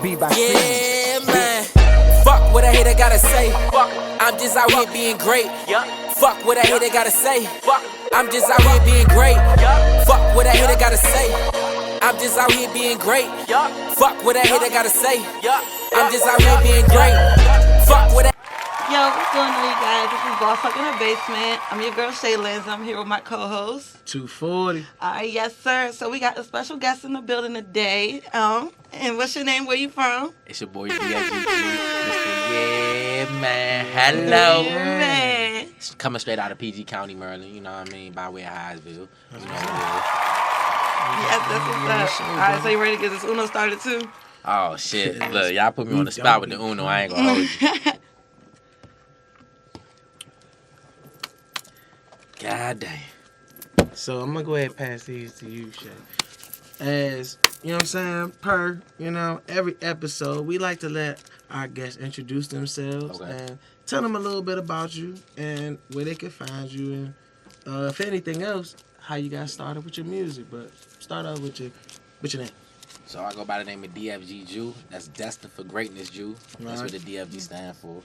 beat by Yeah, Ceez. man. Fuck what a hater gotta say. I'm just out here being great. Fuck what a hater gotta say. I'm just out here being great. Fuck what a hater gotta say. I'm just out here being great. Fuck what a hater gotta say. I'm just out here being great. Fuck what a Yo, what's going on, you guys? This is Boss Fuck in the Basement. I'm your girl, Shay Lenz. I'm here with my co-host. 240. All right, yes, sir. So we got a special guest in the building today. And what's your name? Where you from? It's your boy DFG Ju, Mr. Yeah, man. Hello. Yeah, man. Coming straight out of PG County, Maryland. You know what I mean? By way of Highsville. You know what it is. Yes, that's what's up. All right, so you ready to get this Uno started too? Oh, shit. Look, y'all put me on the spot with the Uno. I ain't gonna hold you. God damn. So I'm gonna go ahead and pass these to you, Shay. As you know what I'm saying, every episode we like to let our guests introduce themselves and tell them a little bit about you and where they can find you and if anything else, how you got started with your music. But start off with your name. So I go by the name of DFG Ju. That's Destined for Greatness Ju. That's what the DFG stand for.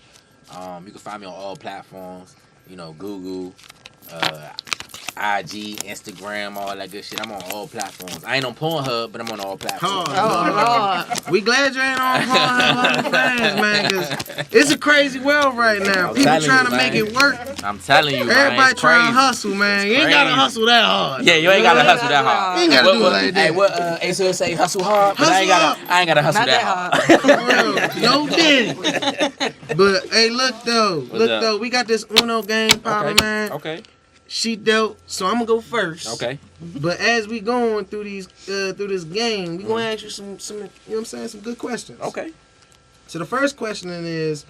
You can find me on all platforms. You know, Google, IG, Instagram, all that good shit. I'm on all platforms. I ain't on Pornhub, but I'm on all platforms. Lord. We glad you ain't on Pornhub fans, man, because it's a crazy world right now. People trying to make it work. I'm telling you, man. Everybody trying to hustle, man. You ain't got to hustle that hard. Yeah, you ain't got to hustle that hard. You ain't got to do it like that. Hey, what Ace will say, hustle hard, but I ain't got to hustle that hard. No diddy. But, hey, look, though. We got this Uno game popping, man. Okay. She dealt, so I'm gonna go first. Okay. But as we going through this game, we gonna ask you some, you know what I'm saying, some good questions. Okay. So the first question is,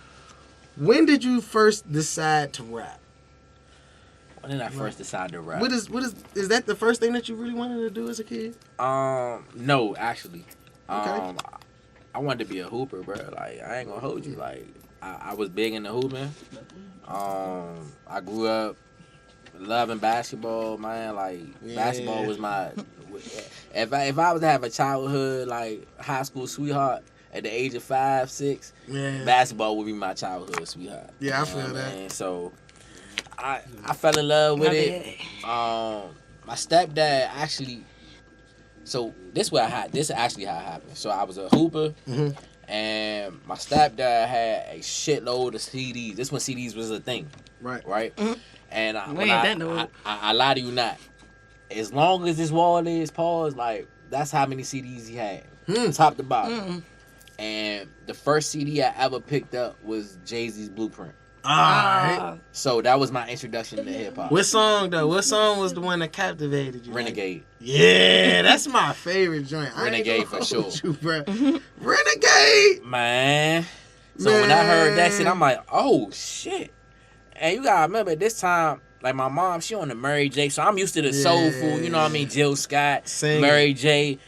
when did you first decide to rap? When did I first decide to rap? Is that the first thing that you really wanted to do as a kid? No, actually. Okay. I wanted to be a hooper, bro. Like, I ain't gonna hold you. Like, I was big into hooping. I grew up loving basketball, man. Like, basketball was my. If I was to have a childhood, like, high school sweetheart at the age of 5, 6, basketball would be my childhood sweetheart. Yeah, I feel that. Man? So I fell in love with it. My stepdad actually. So this is actually how it happened. So I was a hooper. And my stepdad had a shitload of CDs. This when CDs was a thing. Right? And I lie to you not. As long as this wall is paused, like, that's how many CDs he had. Top to bottom. And the first CD I ever picked up was Jay-Z's Blueprint. Alright. So that was my introduction to hip hop. What song though? What song was the one that captivated you? Renegade. Yeah, that's my favorite joint. Renegade for sure. Renegade, man. So when I heard that shit, I'm like, oh shit. And you gotta remember at this time, like, my mom, she on the Mary J, so I'm used to the soulful, you know what I mean, Jill Scott, Mary J.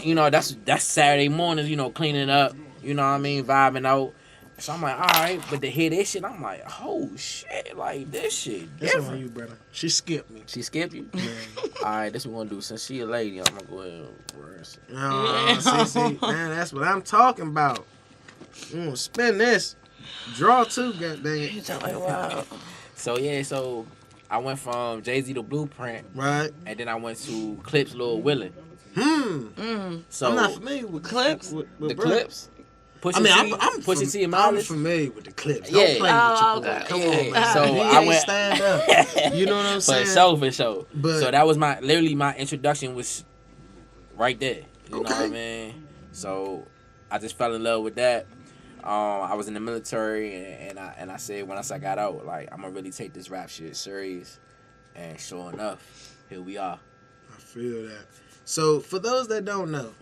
You know, that's Saturday mornings, you know, cleaning up, you know what I mean, vibing out. So I'm like, all right, but to hear this shit, I'm like, oh shit, like, this shit different. This on you, brother. She skipped me. She skipped you? Yeah. All right, this what we're gonna do. Since she a lady, I'm gonna go ahead and reverse it. See, man, that's what I'm talking about. I'm gonna spin this. Draw two, goddamn. Wow. So I went from Jay-Z to Blueprint. Right. And then I went to Clips, Lil Willin. So I'm not familiar with Clips. The Clips? I'm familiar with the Clips. Don't play with your Come on, man. So I went stand up. You know what I'm saying? For sure. But, so that was my introduction was right there. You know what I mean? So I just fell in love with that. I was in the military, and I said once I got out, like, I'm gonna really take this rap shit serious. And sure enough, here we are. I feel that. So for those that don't know,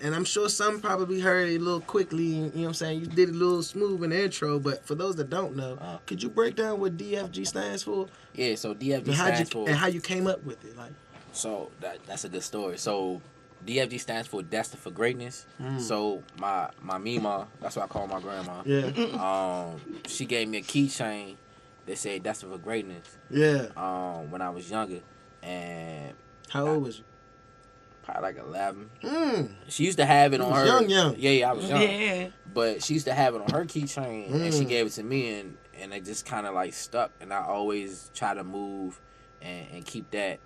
and I'm sure some probably heard it a little quickly, you know what I'm saying? You did it a little smooth in the intro, but for those that don't know, could you break down what DFG stands for? Yeah, so DFG stands for... And how you came up with it, like. So that's a good story. So DFG stands for Destined for Greatness. So my Mima, that's what I call my grandma. Yeah. She gave me a keychain that said Destined for Greatness. Yeah. When I was younger, and how old was you? probably like 11. Mm. She used to have it on her. Young. Yeah, I was young. Yeah. But she used to have it on her keychain, and she gave it to me, and it just kind of like stuck. And I always try to move and keep that,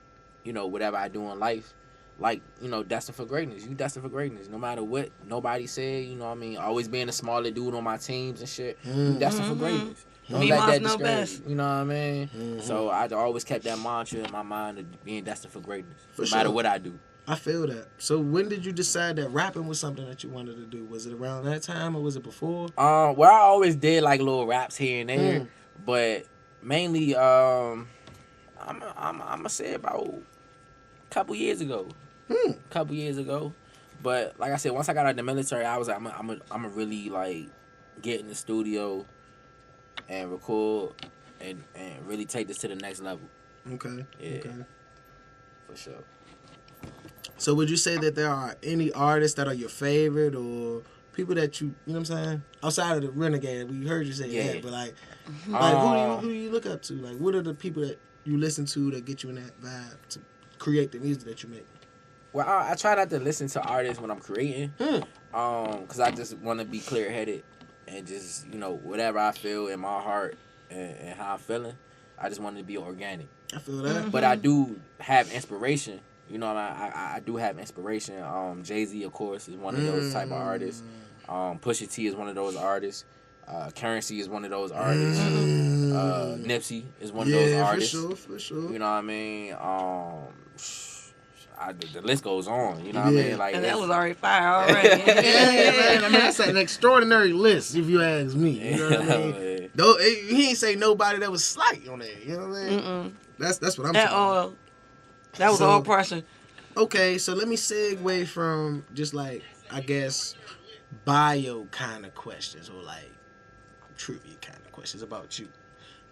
you know, whatever I do in life, like, you know, destined for greatness. You destined for greatness, no matter what nobody said. You know what I mean? Always being a smaller dude on my teams and shit. You destined for greatness. Don't Me let must that know discourage best. you. You know what I mean? So I always kept that mantra in my mind of being destined for greatness, no matter what I do. I feel that. So when did you decide that rapping was something that you wanted to do? Was it around that time or was it before? Well, I always did like little raps here and there, but mainly, I'm gonna say about a couple years ago. But like I said, once I got out of the military, I was like, I'm really like get in the studio and record and really take this to the next level. Okay. Yeah. Okay. For sure. So would you say that there are any artists that are your favorite or people that you know what I'm saying? Outside of the Renegade, we heard you say that, but like who do you look up to? Like, what are the people that you listen to that get you in that vibe to create the music that you make? Well, I try not to listen to artists when I'm creating, because I just want to be clear-headed and just, you know, whatever I feel in my heart and how I'm feeling, I just want it to be organic. I feel that. But I do have inspiration. You know, I do have inspiration. Jay-Z, of course, is one of those type of artists. Pusha T is one of those artists. Currency is one of those artists. Nipsey is one of those artists. For sure. You know what I mean? The list goes on. You know what I mean? Like, And that was already fire already. Man. I mean, that's an extraordinary list, if you ask me. You know what I mean? Though he ain't say nobody that was slight on there. You know what I mean? That's what I'm saying. That was all pressure. Okay, so let me segue from just like, I guess, bio kind of questions or like trivia kind of questions about you.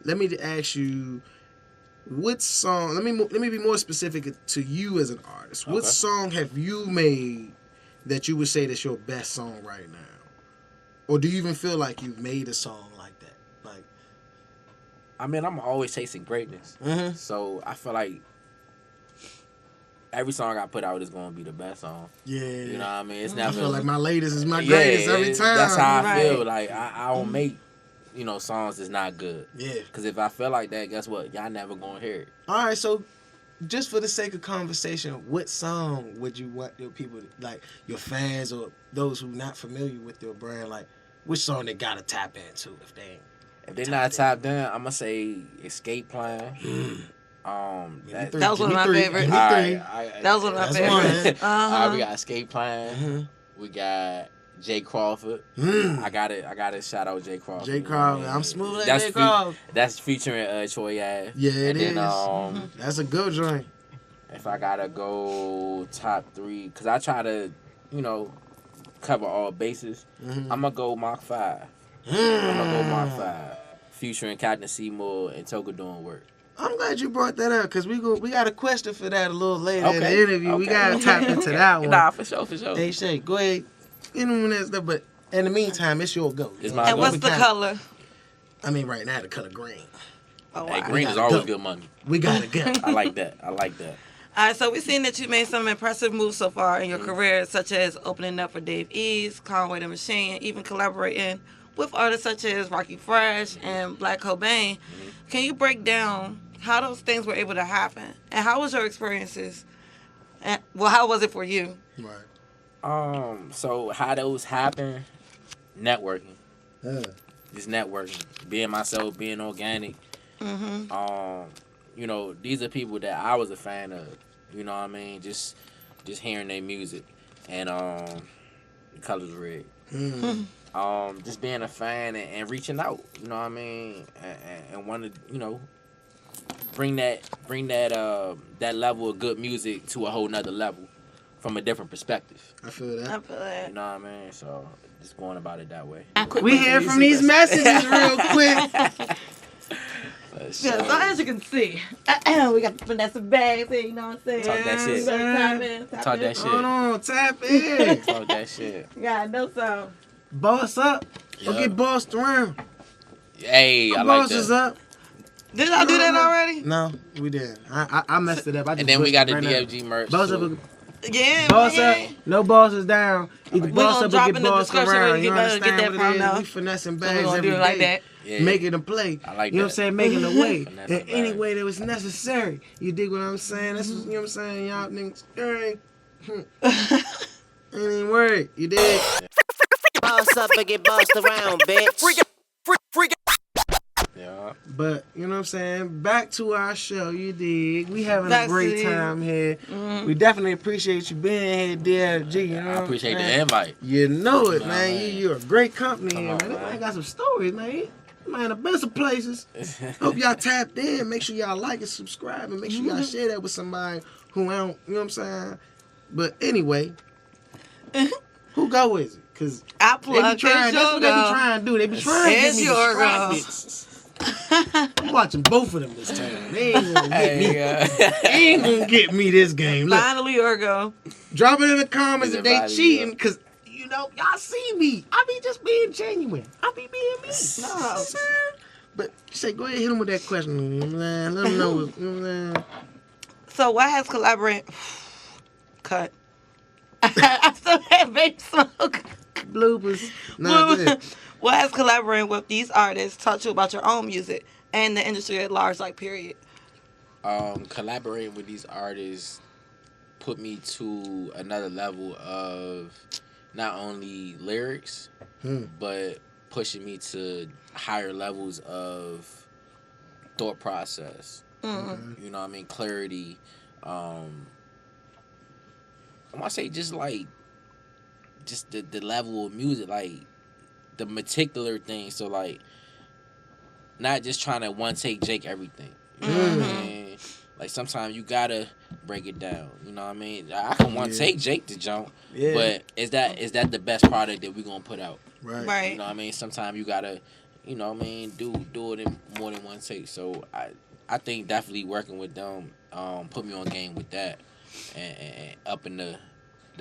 Let me ask you, what song? Let me be more specific to you as an artist. What song have you made that you would say that's your best song right now? Or do you even feel like you've made a song like that? Like, I mean, I'm always chasing greatness, so I feel like every song I put out is gonna be the best song. Yeah, you know what I mean. It's I never feel like my latest is my greatest every time. That's how I feel. Like I don't make, you know, songs that's not good. Yeah. Because if I feel like that, guess what? Y'all never gonna hear it. All right, so just for the sake of conversation, what song would you want your people, like your fans or those who not familiar with your brand, like which song they gotta tap into if they ain't? If they're not tapped in, I'm gonna say Escape Plan. That was one of my favorites. That was one of my favorites. We got Escape Plan. We got Jay Crawford. I gotta shout out Jay Crawford. Jay Crawford. I'm smooth like Jay Crawford. That's featuring Troy Ave. Yeah, it is. Then, that's a good joint. If I gotta go top 3, because I try to, you know, cover all bases, I'm gonna go Mach 5. Featuring Captain Seymour and Toga doing work. I'm glad you brought that up because we got a question for that a little later in the interview. We gotta tap into that one. Nah, for sure. Hey Shay, go ahead. You know that stuff, but in the meantime, it's your go. It's my and go. what's the color? I mean, right now the color green. Oh, hey, wow. green is always good money. We gotta go. I like that. All right, so we've seen that you made some impressive moves so far in your career, such as opening up for Dave East, Conway the Machine, even collaborating with artists such as Rockie Fresh and Black Cobain. Can you break down how those things were able to happen, and how was your experiences? And, well, how was it for you? Right. So how those happen? Networking. Just networking, being myself, being organic. You know, these are people that I was a fan of. You know what I mean? Just hearing their music, and The Colors Red. Just being a fan and reaching out. You know what I mean? And want to, you know, bring that level of good music to a whole nother level from a different perspective. I feel that. You know what I mean? So just going about it that way. We hear from these messages real quick. Yeah, so as you can see, we got the Vanessa bags here, you know what I'm saying? Talk that shit. Tap in. Hold on, tap in. Talk that shit. Yeah, I know so. Boss up. Or get bossed around. Hey, I like boss that. is up. Did I do that already? No, we did. I messed it up. And then we got the DFG merch. Boss too. up. Yeah, Boss man. up, no bosses down. Either We boss gonna up drop or in get the bossed description where around. you You better get understand that what from it now. is? We finessing So we bags gonna every do it like day. that. Yeah. Making a play. I like you know what I'm that. saying? Making a way. Finessing In any bags. way that was necessary. You dig what I'm saying? That's what, you know what I'm saying? Y'all niggas, ain't even worried. You dig? Boss up and get bossed around, bitch. Yeah. But, you know what I'm saying? Back to our show, you dig? We having a Back great to- time here. We definitely appreciate you being here, DFG. You know I what appreciate I'm the saying? invite. You know it, Nah, man. man. You're a great company Come here, on, man. This man. man got some stories, man. Man, the best of places. Hope y'all tapped in. Make sure y'all like and subscribe, and make sure y'all share that with somebody who don't, you know what I'm saying? But anyway, who go is it? Because I they be plug trying, that's what they be go. trying to do. They be trying to get It's me your girl. distracted. I'm watching both of them this time. They ain't gonna get me. Hey, They ain't gonna get me this game. Look, Finally, Urgo. drop it in the comments if they Everybody, cheating, because, you know, y'all see me. I be just being genuine. I be being me. You know what I'm saying? But say, go ahead and hit them with that question. You know what I'm saying? Let them know. You know what I'm saying? So, what has collaborated? Cut. I still have baby smoke. Bloopers. No, go ahead. What has collaborating with these artists taught you about your own music and the industry at large, like, period? Collaborating with these artists put me to another level of not only lyrics, but pushing me to higher levels of thought process. Mm-hmm. You know what I mean? Clarity. I want to say just like, just the level of music, like the particular thing. So like, not just trying to one take Jake everything. You know what I mean? Like sometimes you gotta break it down. You know what I mean? I can one take Jake the jump, but is that the best product that we gonna put out? Right. You know what I mean? Sometimes you gotta, you know what I mean, do it in more than one take. So I think definitely working with them put me on game with that and upping the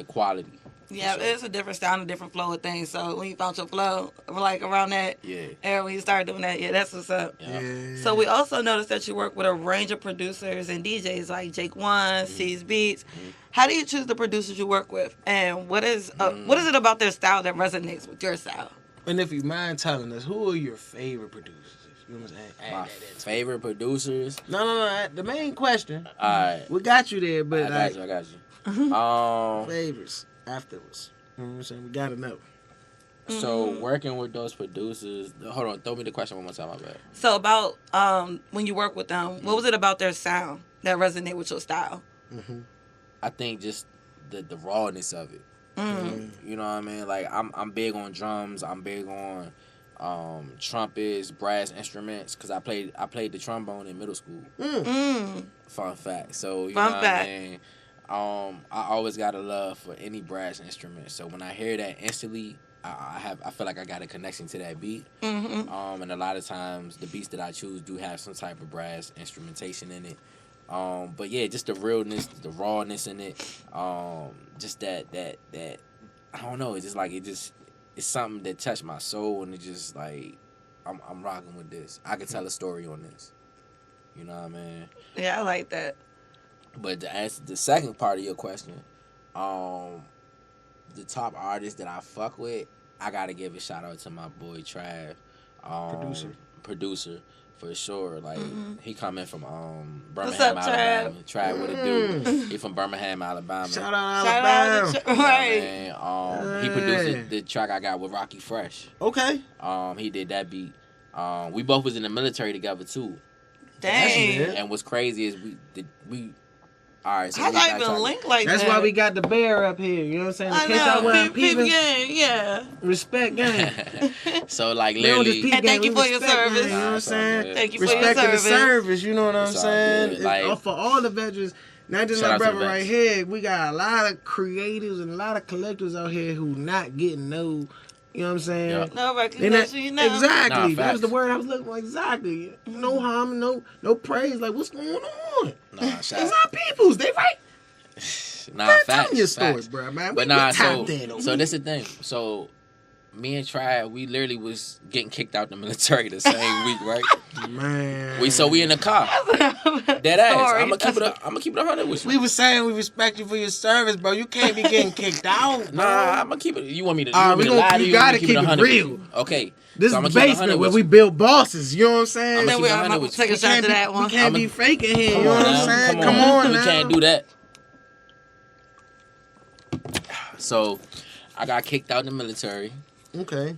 quality. Yeah, sure. it's a different style and a different flow of things. So when you found your flow, like around that era when you started doing that, that's what's up. Yeah. So we also noticed that you work with a range of producers and DJs like Jake One, Ceez Beats. How do you choose the producers you work with, and what is it about their style that resonates with your style? And if you mind telling us, who are your favorite producers? You know what I'm saying? My favorite producers. No. The main question. All right. We got you there, but I got you. favorites afterwards. You know what I'm saying? We gotta know. So working with those producers. Hold on, throw me the question one more time. My bad. So about when you work with them, what was it about their sound that resonated with your style? I think just the rawness of it. You know what I mean? Like I'm big on drums. I'm big on trumpets, brass instruments, because I played the trombone in middle school. Fun fact. So you know what I mean? I always got a love for any brass instrument. So when I hear that instantly, I feel like I got a connection to that beat. And a lot of times the beats that I choose do have some type of brass instrumentation in it. But yeah, just the realness, the rawness in it. Just that I don't know. It's just like it's something that touched my soul, and it just like I'm rocking with this. I could tell a story on this. You know what I mean? Yeah, I like that. But to answer the second part of your question, the top artist that I fuck with, I gotta give a shout out to my boy Trav, producer for sure. Like he coming from Birmingham, What's up, Alabama. Trav, what it do? He from Birmingham, Alabama. Shout out Shout Alabama. out to right. He produced the track I got with Rockie Fresh. Okay. He did that beat. We both was in the military together too. Dang. And what's crazy is we. All right, so How y'all even link like That's that? why we got the bear up here. You know what I'm saying? In I case y'all know. wasn't Peep peeping, game, yeah. respect game. So like We don't just literally, peep And thank game, you we for your respect game, service. You know what I'm saying? Thank you for your Respecting the service. service, you know what I'm It's all saying? good. Like- It's for all the veterans, not just Shout my out to the brother right vets. here. We got a lot of creatives and a lot of collectors out here who not getting no, you know what I'm saying? Yeah. No They not- recognition, you know. Exactly. Nah, that was facts. the word I was looking for. Exactly. No harm, no praise. Like, what's going on? nah, shout It's our peoples. They right. Nah, Man, facts. tell me your story, facts. bro, man. But We nah, tapped in. so this is the thing. So me and Trav, we literally was getting kicked out the military the same week, right? Man. We in the car. Dead ass. I'm gonna keep it 100 with you. We was saying we respect you for your service, bro. You can't be getting kicked out, bro. Nah, I'm gonna keep it. You want me to? You gotta keep it real. Okay. This is the basement where we build bosses. You know what I'm saying? Then we'll take a shot to that one. We can't be faking here. You know what I'm saying? Come on now. We can't do that. So, I got kicked out in the military. Okay.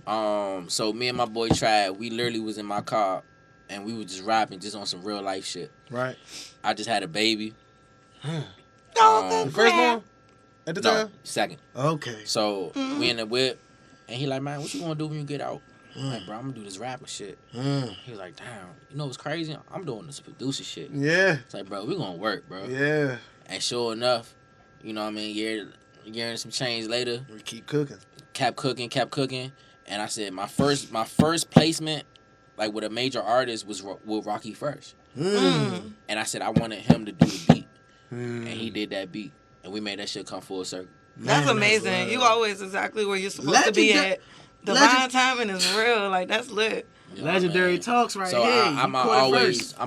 So me and my boy Trav, we literally was in my car, and we were just rapping just on some real life shit. Right. I just had a baby. The first one? At the time? Second. Okay. So we in the whip, and he like, man, what you gonna do when you get out? I'm like, bro, I'm gonna do this rapping shit. He was like, damn, you know what's crazy? I'm doing this producer shit. Yeah. It's like, bro, we gonna work, bro. Yeah. And sure enough, you know what I mean, year and some change later. We keep cooking. Kept cooking. And I said, my first placement, like with a major artist, was with Rockie first. And I said, I wanted him to do the beat. And he did that beat. And we made that shit come full circle. That's amazing. You always exactly where you're supposed to be at. Divine timing is real. Like, that's lit. You know Legendary talks right so here. I'm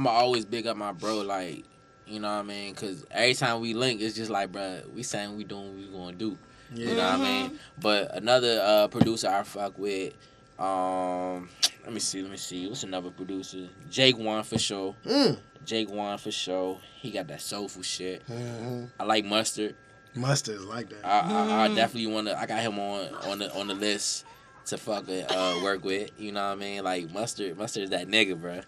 always big up my bro, like, you know what I mean? Because every time we link, it's just like, bro, we saying we doing what we going to do. Yeah. You know what I mean? But another producer I fuck with, let me see. What's another producer? Jake One for sure. Jake One for sure. He got that soulful shit. I like Mustard. Mustard is like that. I definitely want to. I got him on the list to fucking work with. You know what I mean? Like Mustard is that nigga, bro.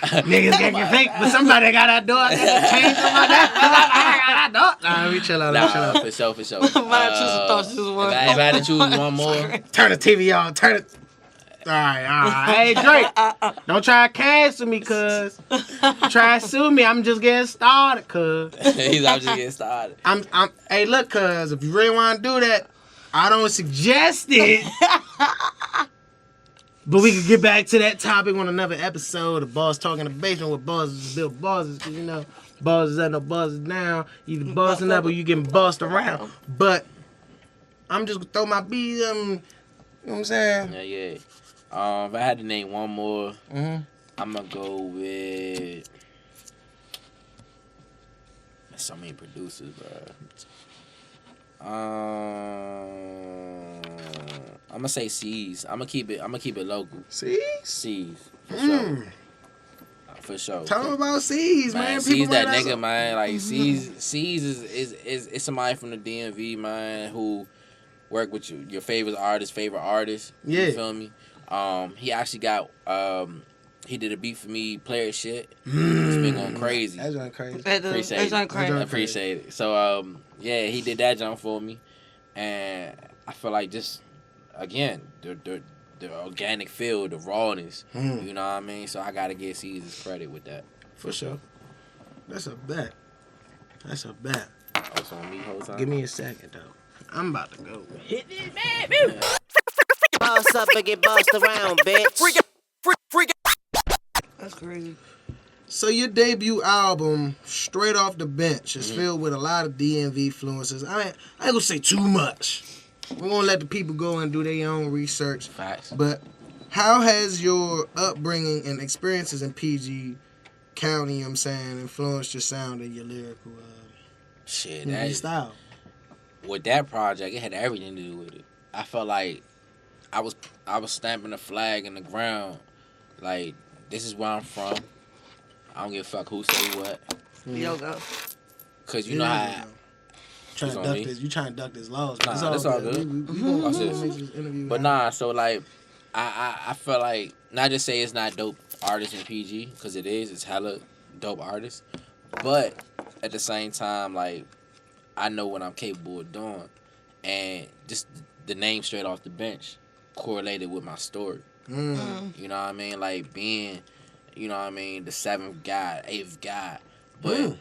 Niggas getting fake, but somebody got that door. I got to change somebody. I got that door. Nah, we chill out. For sure. If I had to choose one more. Turn the TV on. Turn it. All right. Hey, Drake, don't try to cancel me, cuz. Try to sue me. I'm just getting started, cuz. I'm just getting started. Hey, look, cuz, if you really want to do that, I don't suggest it. But we could get back to that topic on another episode of Boss Talking the Basement with bosses build bosses. Because, you know, bosses up, no bosses down. Either bossing up or you getting bossed around. But I'm just going to throw my beat, you know what I'm saying? Yeah. If I had to name one more, I'm going to go with... There's so many producers, bro. I'm gonna say Ceez. I'm gonna keep it local. Ceez. For sure. Tell them about Ceez, man. Ceez that nigga, man. Like Ceez is somebody from the DMV, man, who work with your favorite artist. Yeah. You feel me? He actually got he did a beat for me, Playa Shit. It's been going crazy. That's going crazy. Appreciate it. So yeah, he did that jump for me, and I feel like just again the organic feel, the rawness. You know what I mean? So I gotta give Ceez his credit with that. For sure. That's a bet. Oh, it's on me whole time. Give me a second though. I'm about to go. Hit this baby. Boss up and get bossed around, bitch. Freak. That's crazy. So your debut album, Straight Off the Bench, is filled with a lot of DMV influences. I ain't gonna say too much. We're gonna let the people go and do their own research. Facts. But how has your upbringing and experiences in PG County, you know what I'm saying, influenced your sound and your lyrical style? With that project, it had everything to do with it. I felt like I was stamping a flag in the ground, like, this is where I'm from. I don't give a fuck who say what. Yoga. Cause you know how you trying to duck this laws. Nah, that's all good. But nah, so like I feel like not just say it's not dope artists in PG, cause it is. It's hella dope artists. But at the same time, like I know what I'm capable of doing, and just the name Straight Off the Bench correlated with my story. You know what I mean? Like being, you know what I mean, the 7th guy, 8th guy. But,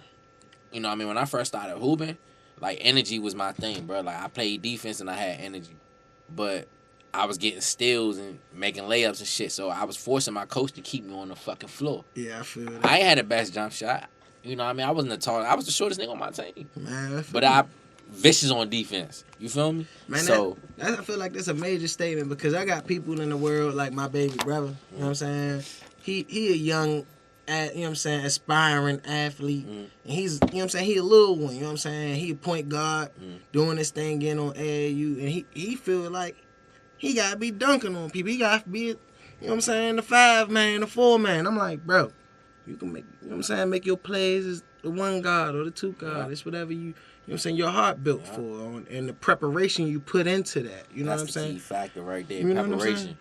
you know what I mean, when I first started hooping, like, energy was my thing, bro. Like, I played defense and I had energy. But I was getting steals and making layups and shit, so I was forcing my coach to keep me on the fucking floor. Yeah, I feel that. I ain't had the best jump shot. You know what I mean? I wasn't the tall. I was the shortest nigga on my team. Man, But I vicious on defense. You feel me? Man, so I feel like that's a major statement because I got people in the world like my baby brother. You know what I'm saying? He a young, you know what I'm saying, aspiring athlete. And he's, you know what I'm saying, he a little one. You know what I'm saying? He a point guard doing this thing, getting on AAU, and he feel like he gotta be dunking on people. He gotta be, you know what I'm saying, the 5-man, the 4-man. I'm like, bro, you can make, you know what I'm saying, make your plays as the 1 guard or the 2 guard. It's whatever you know what I'm saying, your heart built for, and the preparation you put into that. You know that's what I'm the saying? key factor right there. You know what I'm Preparation. saying?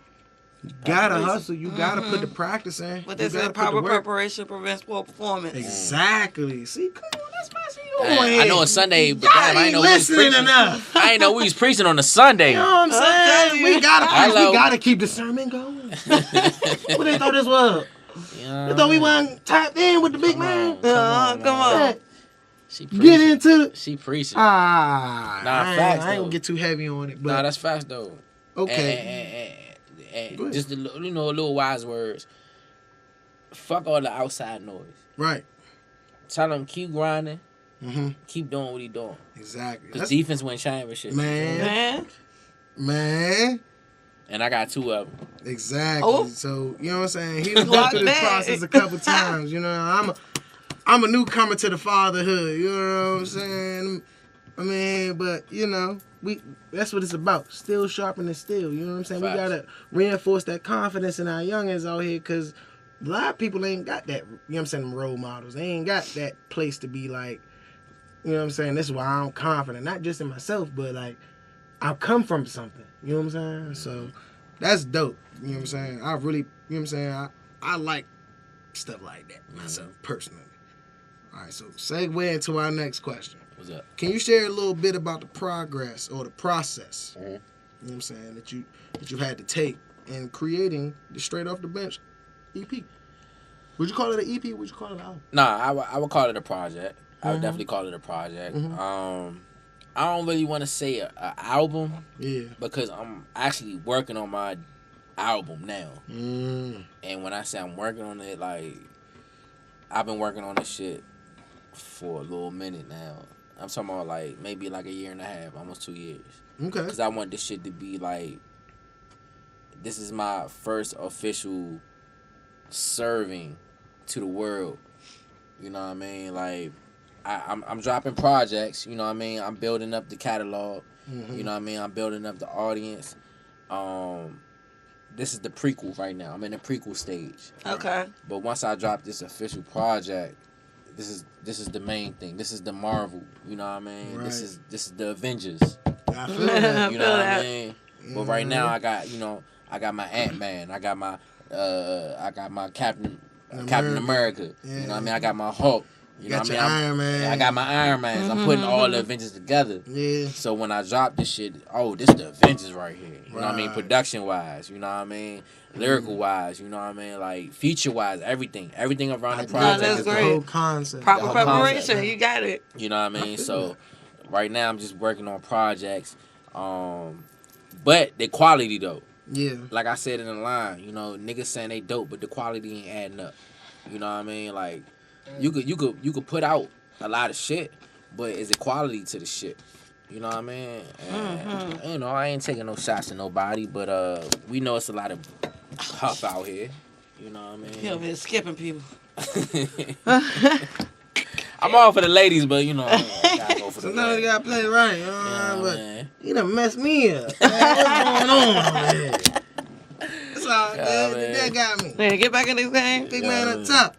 You gotta hustle. You gotta put the practice in. But you they said proper preparation prevents poor performance. Exactly. See, come on, that's my shit. You on I here. know it's Sunday, but Y'all damn, I ain't ain't know we was listening preaching. enough. I ain't know we was preaching on a Sunday. You know what I'm saying? We Hello. gotta keep the sermon going. What they thought this was? Yeah. They thought we weren't tapped in with the big man. Come on. She Get preaching. into the. She preaching. Nah, facts, I ain't though. gonna get too heavy on it, but Nah, that's facts though. okay. And just little wise words. Fuck all the outside noise. Right. Tell them keep grinding. Mm-hmm. Keep doing what he doing. Exactly. Cause defense win championship. Man. And I got 2 of them. Exactly. Oh. So you know what I'm saying? He's gone through this process a couple times. You know, I'm a newcomer to the fatherhood. You know what I'm saying? I mean, but you know, that's what it's about. Still sharpening steel. You know what I'm saying? Facts. We gotta reinforce that confidence in our youngins out here, cause a lot of people ain't got that. You know what I'm saying? Role models. They ain't got that place to be like. You know what I'm saying? This is why I'm confident, not just in myself, but like I come from something. You know what I'm saying? So that's dope. You know what I'm saying? I really, you know what I'm saying? I like stuff like that myself personally. All right, so segue into our next question. What's up? Can you share a little bit about the progress or the process? You know what I'm saying that you had to take in creating the Straight Off the Bench EP? Would you call it an EP? Would you call it an album? Nah, I would call it a project. I would definitely call it a project. I don't really want to say a album. Yeah. Because I'm actually working on my album now. Mm. And when I say I'm working on it, like I've been working on this shit for a little minute now. I'm talking about like maybe like a year and a half, almost 2 years. Okay. Because I want this shit to be like, this is my first official serving to the world. You know what I mean? Like, I'm dropping projects. You know what I mean? I'm building up the catalog. You know what I mean? I'm building up the audience. This is the prequel right now. I'm in the prequel stage. Okay. But once I drop this official project, this is the main thing. This is the Marvel. You know what I mean? Right. This is the Avengers. I feel that. You know what I mean? But right now I got my Ant-Man. I got my Captain America. Yeah. You know what I mean? I got my Hulk. You know got what I mean? Iron Man. I got my Iron Mans. I'm putting all the Avengers together. Yeah. So when I drop this shit, this the Avengers right here. You know what I mean? Right. Production wise, you know what I mean? Lyrical wise, you know what I mean? Like feature wise, everything around the project. that's is great. The whole concept. Proper The whole preparation. concept. You got it. You know what I mean? So right now I'm just working on projects. But the quality though. Yeah. Like I said in the line, you know, niggas saying they dope, but the quality ain't adding up. You know what I mean? Like you could put out a lot of shit, but is it quality to the shit? You know what I mean? And, you know, I ain't taking no shots at nobody, but we know it's a lot of huff out here. You know what I mean? You over here skipping people. I'm all for the ladies, but you know, I gotta go for the Sometimes you ladies. gotta play right. You know You what know I mean? what I But mean? you done messed me up. Man, what's going on over here? That's all good. That got me. Man, get back in this game. Big man up top.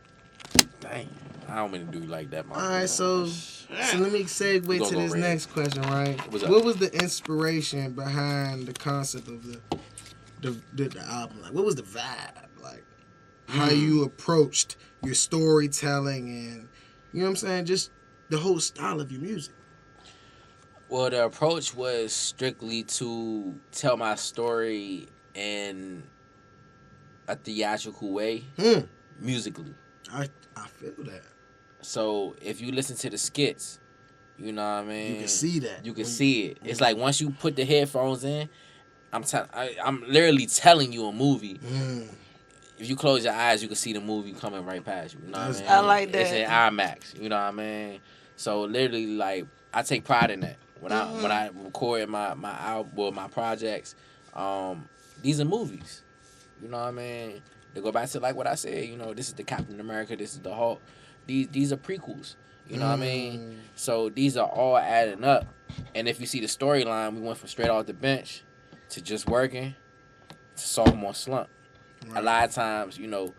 Dang, I don't mean to do like that, my All right, so let me segue Go to this red. next question, right? What's up? What was the inspiration behind the concept of the album? Like, what was the vibe? Like, how you approached your storytelling and, you know what I'm saying, just the whole style of your music. Well, the approach was strictly to tell my story in a theatrical way, musically. I feel that. So if you listen to the skits, you know what I mean? You can see that. You can see it. It's like once you put the headphones in, I'm literally telling you a movie if you close your eyes, you can see the movie coming right past you. You know what I mean? I like that. It's in IMAX. You know what I mean? So literally, like, I take pride in that. When I record my album, well, my projects, these are movies. You know what I mean? To go back to like what I said, you know, this is the Captain America, this is the Hulk. These are prequels. You know what I mean? So these are all adding up. And if you see the storyline, we went from straight off the bench to just working to sophomore slump. Right. A lot of times, you know,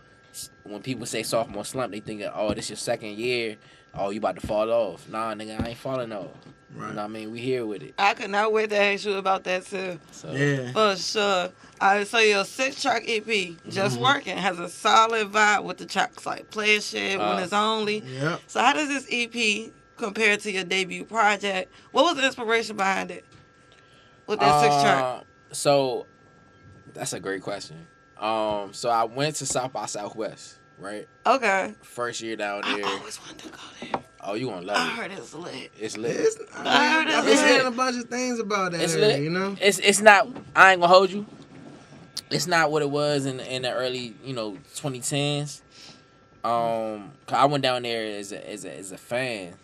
when people say sophomore slump, they think, oh, this your second year. Oh, you about to fall off. Nah, nigga, I ain't falling off. Right. You know what I mean? We here with it. I could not wait to ask you about that too. So, yeah. For sure. So your 6-track EP, Just Workin', has a solid vibe with the tracks like Playa Shit, When It's Only. Yep. So how does this EP compare to your debut project? What was the inspiration behind it? With that 6-track? So that's a great question. So I went to South by Southwest, right? Okay. First year down there. I always wanted to go there. Oh, you gonna love it. I heard it's lit. It's lit. I've been hearing a bunch of things about that. It's area, lit. You know? It's not. I ain't gonna hold you. It's not what it was in the early, 2010s. 'Cause I went down there as a fan,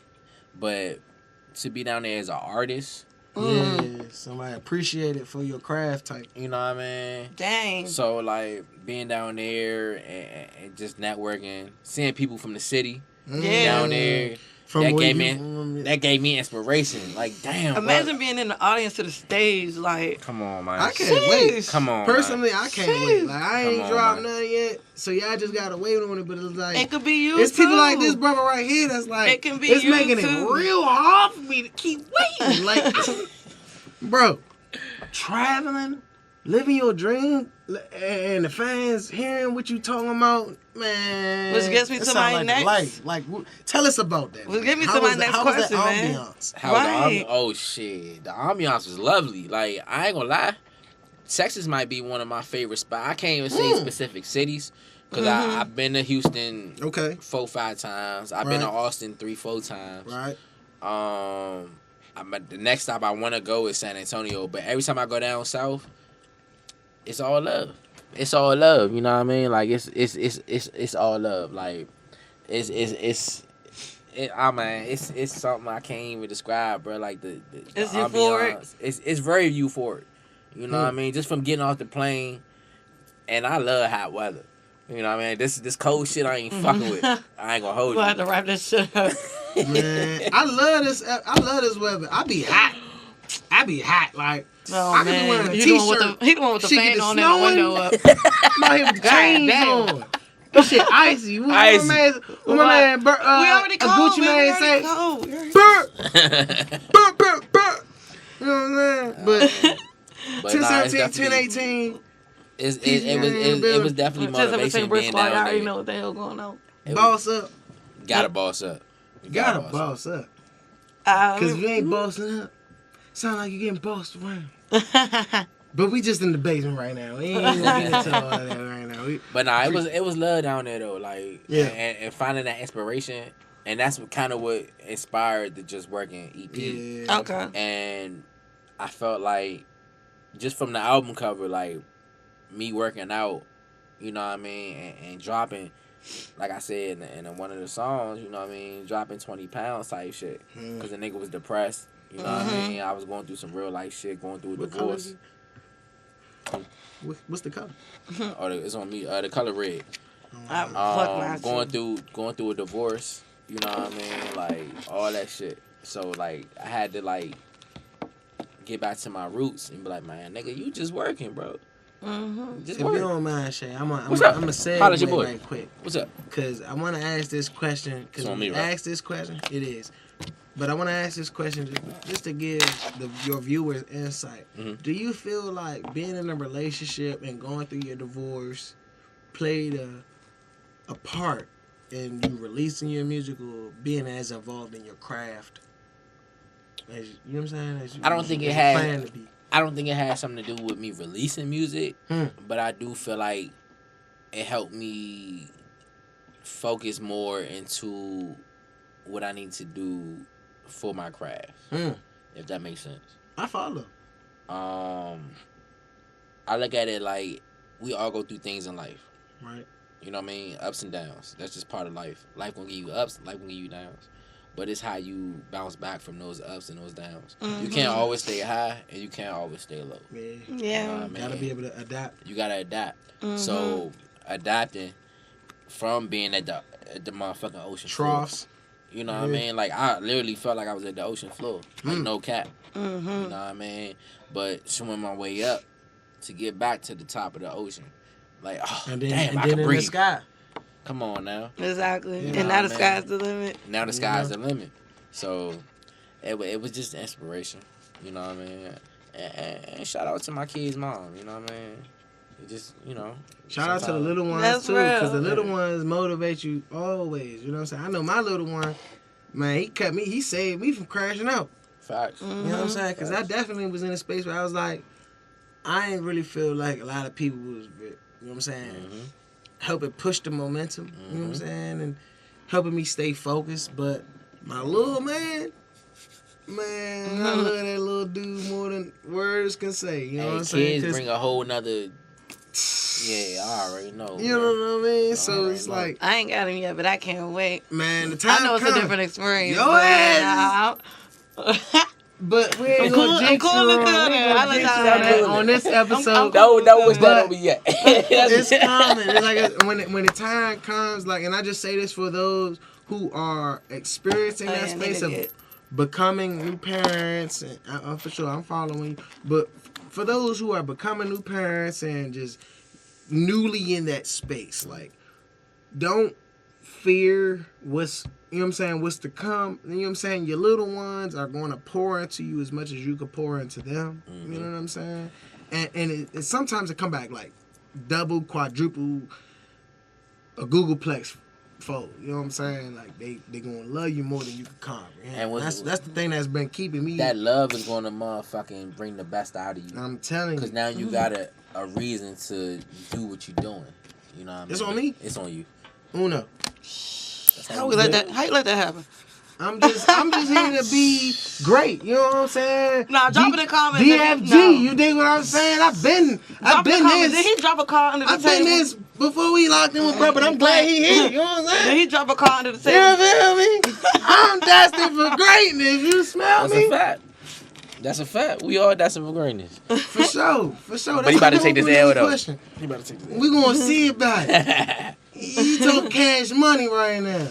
but to be down there as an artist. Yeah, somebody appreciate it for your craft type. You know what I mean? Dang. So like being down there and just networking, seeing people from the city down there. That gave me inspiration. Like, damn. Imagine being in the audience to the stage. Like, come on, man. I can't wait. Come on. Personally, man. I can't wait. Like, I ain't dropped nothing yet, so y'all just gotta wait on it. But it's like it could be you. It's too. people like this brother right here that's like it can be it's you making too. it real hard for me to keep waiting. Like, bro, traveling, living your dream, and the fans hearing what you talking about, man. Which gets me to my next. Like, tell us about that. Which gets me to my next question, man. Oh shit, the ambiance was lovely. Like, I ain't gonna lie, Texas might be one of my favorite spots. I can't even say specific cities because I've been to Houston 4-5 times. I've been to Austin 3-4 times. Right. The next stop I want to go is San Antonio, but every time I go down south, it's all love. It's all love. You know what I mean? Like it's all love. Like it's something I can't even describe, bro. Like the it's ambiance. It's very euphoric. You know what I mean? Just from getting off the plane, and I love hot weather. You know what I mean? This cold shit I ain't fucking with. I ain't gonna hold you. We'll have to wrap this shit up. Man, I love this weather. I be hot. Like, oh, I man. be wearing a He t-shirt. the one with the fan on and the snowing. window up. I'm out here with the chains on. This shit icy. Icy. What my man, We already cold, Gucci man say, burr. You know what I'm saying? But 10, 18. It was definitely motivation being down I already there. know what the hell going on. Boss up. Gotta boss up. You gotta boss up. Because if you ain't bossing up, sound like you're getting bossed around. But we just in the basement right now. We ain't gonna get into all that right now. But nah, it was love down there though. Like, and finding that inspiration, and that's what inspired the Just Workin' EP. Yeah. Okay. And I felt like just from the album cover, like me working out, you know what I mean, and dropping, like I said in one of the songs, you know what I mean, dropping 20 pounds type shit, because the nigga was depressed. You know what I mean? I was going through some real life shit, going through a divorce. What's the color? It's on me. The color red. Going through a divorce. You know what I mean? Like all that shit. So like I had to like get back to my roots and be like, man, nigga, you just working, bro. If you don't mind, Shay, I'm gonna say it right quick. What's up? Because I want to ask this question. Because when you ask this question, it is. But I want to ask this question just to give your viewers insight. Do you feel like being in a relationship and going through your divorce played a part in you releasing your music or being as involved in your craft? You know what I'm saying? I don't think it had. I don't think it had something to do with me releasing music, but I do feel like it helped me focus more into what I need to do for my craft, if that makes sense. I follow. I look at it like we all go through things in life, Right. You know what I mean? Ups and downs. That's just part of life. Life gonna give you ups, life gonna give you downs. But it's how you bounce back from those ups and those downs. You can't always stay high and you can't always stay low. Yeah. Yeah. You know what I mean? Gotta be able to adapt. You gotta adapt. So adapting from being at the motherfucking ocean Troughs. floor. You know what I mean? Like I literally felt like I was at the ocean floor. Like no cap. You know what I mean? But swimming my way up to get back to the top of the ocean. Like, oh, And then, damn, and I then can in breathe. the sky. Come on now. Exactly. Yeah, And now the man. sky's the limit. Now the sky's the limit. So it was just inspiration. You know what I mean? And shout out to my kid's mom. You know what I mean? It just, you know. Shout out to the sometimes- little ones That's too, because the real. little ones motivate you always. You know what I'm saying? I know my little one, man. He saved me from crashing out. Facts. You know what I'm saying? Because I definitely was in a space where I was like, I ain't really feel like a lot of people was, you know what I'm saying, helping push the momentum. You know what I'm saying, and helping me stay focused. But my little man, I love that little dude more than words can say. You know what I'm saying? Kids 'Cause bring a whole nother. Yeah, I already know. you know what I mean? So already it's know. like, I ain't got him yet, but I can't wait. man, the time I know it's come. a different experience. Your but, ass But we ain't I'm cool- gonna I'm jinx cool you with on- that. we ain't I gonna let jinx y'all you on know that that. on this episode. Don't wish that But- on me yet. It's coming. It's like when the time comes, like, and I just say this for those who are experiencing that space of becoming new parents. And for sure, I'm following you. But for those who are becoming new parents and just newly in that space, like, don't fear what's, you know what I'm saying, what's to come. You know what I'm saying? Your little ones are going to pour into you as much as you could pour into them. You know what I'm saying? And it sometimes it come back like double, quadruple, a Googleplex fold. You know what I'm saying? Like they gonna love you more than you can comprehend. And what- That's the thing that's been keeping me. That love is gonna motherfucking bring the best out of you. I'm telling Because you. now you got a reason to do what you're doing. You know what I mean? It's on me. It's on you. Uno. How you let that happen? I'm just here to be great. You know what I'm saying? Nah, drop it in comments. DFG, No. you dig what I'm saying? I've been Drop it in comments. this. Did he drop a card under the I've been table? this before we locked in with bro, but I'm glad he here. You know what I'm Did saying? he drop a card under the You table? feel me? I'm destined for greatness. You smell That's me? a fact. That's a fact. We all destined for greatness. For sure. But he about to take this L though. Question. He about to take this L. We gonna see about it. You talk cash money right now.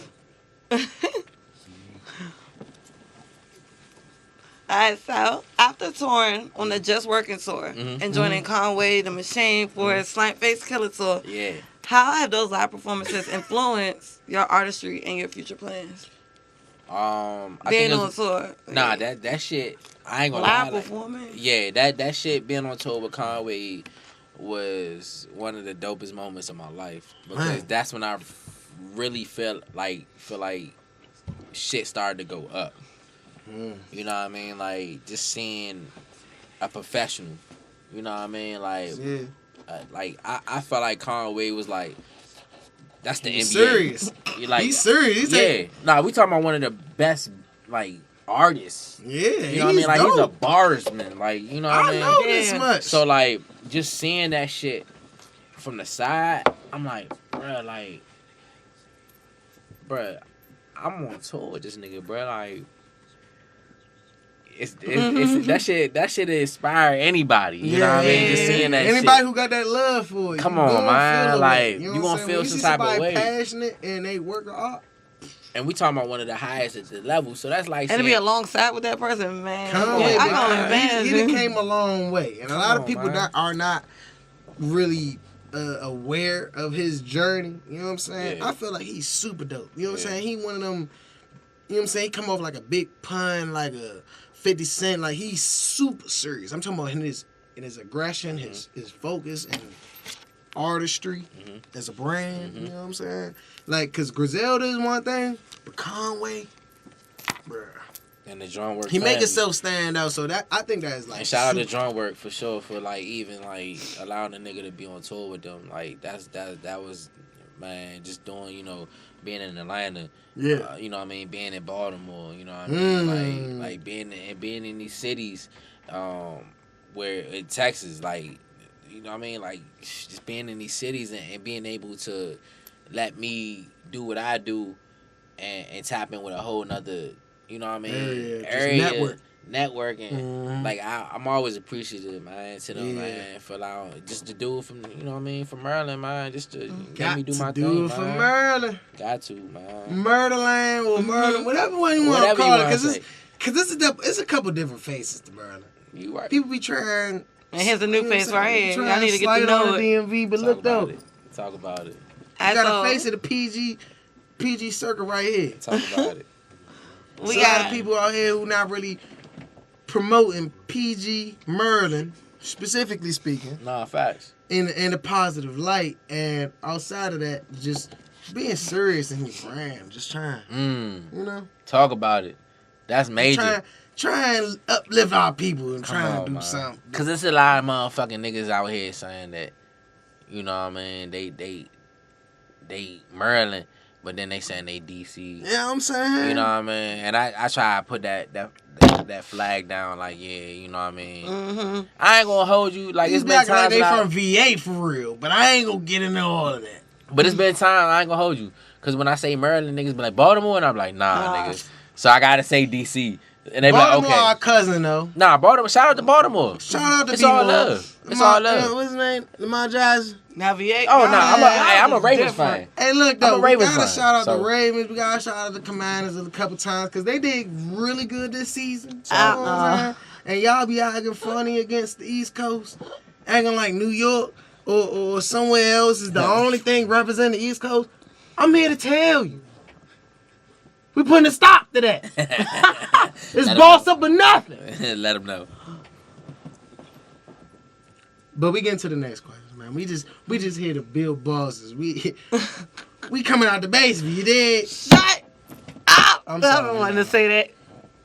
Alright, so after touring on the Just Workin tour and joining Conway the Machine for his Slant Face Killa tour, Yeah. how have those live performances influenced your artistry and your future plans? I Being think on it's, tour. nah, that shit. I ain't gonna live lie. Like, performance. yeah, that shit being on tour with Conway was one of the dopest moments of my life because Man. that's when I really feel like shit started to go up. You know what I mean? Like just seeing a professional. You know what I mean? Like, Yeah. I felt like Conway was like, that's the NBA. Serious. You like, He's serious. Nah, we talking about one of the best like artists. Yeah. You know what I mean? Like he's a barsman. Like, you know what I I mean? know this Yeah. much. So like just seeing that shit from the side, I'm like, bruh, I'm on tour with this nigga, bruh. Like, it's that shit inspire anybody. You know what I mean? Just seeing that Anybody shit. who got that love for you. Come you on, gonna man. feel a Like, way, you know gonna what I'm saying? feel When you some see type of somebody way. passionate and they work hard. And we talking about one of the highest at the level. So that's like And to be seeing- alongside with that person, man. Conway, I bro, go he advance. done came a long way, and a lot of on, people man. that are not really aware of his journey. You know what I'm saying? Yeah. I feel like he's super dope. You know what I'm Yeah. saying? He one of them. You know what I'm saying? He come off like a big pun, like a 50 Cent. Like he's super serious. I'm talking about in his aggression, his focus, and artistry as a brand. You know what I'm saying? Like, cause Griselda is one thing, but Conway, bruh. and the Drumwork. He make family. himself stand out, so that I think that is like. And shout out to super- Drumwork for sure for like even like allowing the nigga to be on tour with them. Like that was, man, just doing, being in Atlanta. Yeah. You know what I mean, being in Baltimore, you know what I mean? Mm. Like being in these cities where in Texas, like you know what I mean, like just being in these cities and being able to let me do what I do and tap in with a whole nother, you know what I mean, area networking. Like I'm always appreciative, man, to them, man, for allowing just to do it from, you know what I mean, from Maryland, man, just to let me do my thing, man. From Maryland. Got to, man. Murderland or Murder, whatever one you want to call it, because it's a couple different faces to Maryland. You right. People be trying. And here's a new face right here. I need to get to know know it. DMV, but look though. Talk about it. You got a face of the PG circle right here. Talk about it. We got people out here who not really promoting PG Maryland, specifically speaking. Nah, facts. In a positive light, and outside of that, just being serious in your brand, just trying. You know. Talk about it. That's major. Try and uplift our people and try and do something. Cause there's a lot of motherfucking niggas out here saying that, you know what I mean, they Maryland, but then they saying they DC. Yeah, I'm saying. You know what I mean? And I try to put that flag down, like, yeah, you know what I mean? I ain't gonna hold you, like, it's been times like they from VA for real, but I ain't gonna get into all of that. But it's been times, I ain't gonna hold you. Cause when I say Maryland, niggas be like, Baltimore, and I'm like, nah, niggas. So I gotta say DC. And they be like, okay. our cousin, though. Nah, Baltimore. Shout out to Baltimore. Shout out to It's all love. It's all love. What's his name? Lamar Jackson. Now VA. Oh, no. I'm a Ravens fan. Hey, look, though. We gotta shout out the Ravens. We gotta shout out the Commanders a couple times because they did really good this season. So, and y'all be acting funny against the East Coast. Acting like New York or somewhere else is the only thing representing the East Coast. I'm here to tell you. We putting a stop to that. It's boss up or nothing. Let them know. But we get into the next question, man. We just here to build bosses. We coming out the basement. You did. Shut up. I'm sorry, I don't want to say that.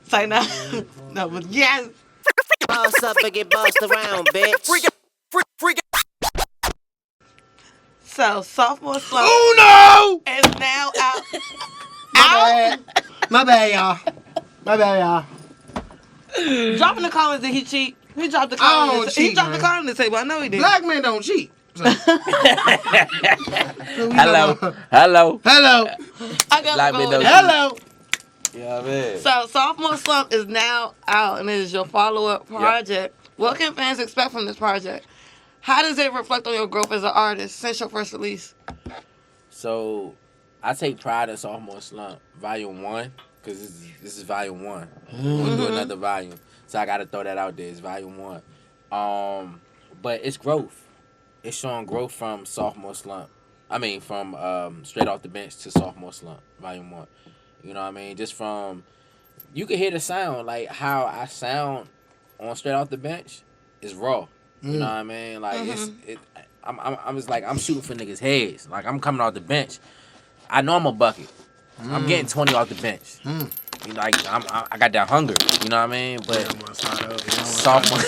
Say no. No, but yes. Boss up and get bossed around, bitch. Freak. So sophomore slump Oh no! is now out. My bad, y'all. Drop in the comments, did he cheat? He dropped the comment. He dropped the comment on the table. I know he did. Black men don't cheat. So. Hello. I got to go. Hello. Yeah, man. So sophomore slump is now out, and it is your follow-up project. What can fans expect from this project? How does it reflect on your growth as an artist since your first release? So, I take pride in Sophomore Slump, Volume 1, because this is Volume 1. We'll do another volume. So, I got to throw that out there. It's Volume 1. But it's growth. It's showing growth from Sophomore Slump. I mean, from Straight Off the Bench to Sophomore Slump, Volume 1. You know what I mean? Just from, you can hear the sound, like how I sound on Straight Off the Bench is raw. You know what I mean? Like, I'm just like, I'm shooting for niggas' heads. Like, I'm coming off the bench. I know I'm a bucket. I'm getting 20 off the bench. You know, like, I got that hunger. You know what I mean? But sophomore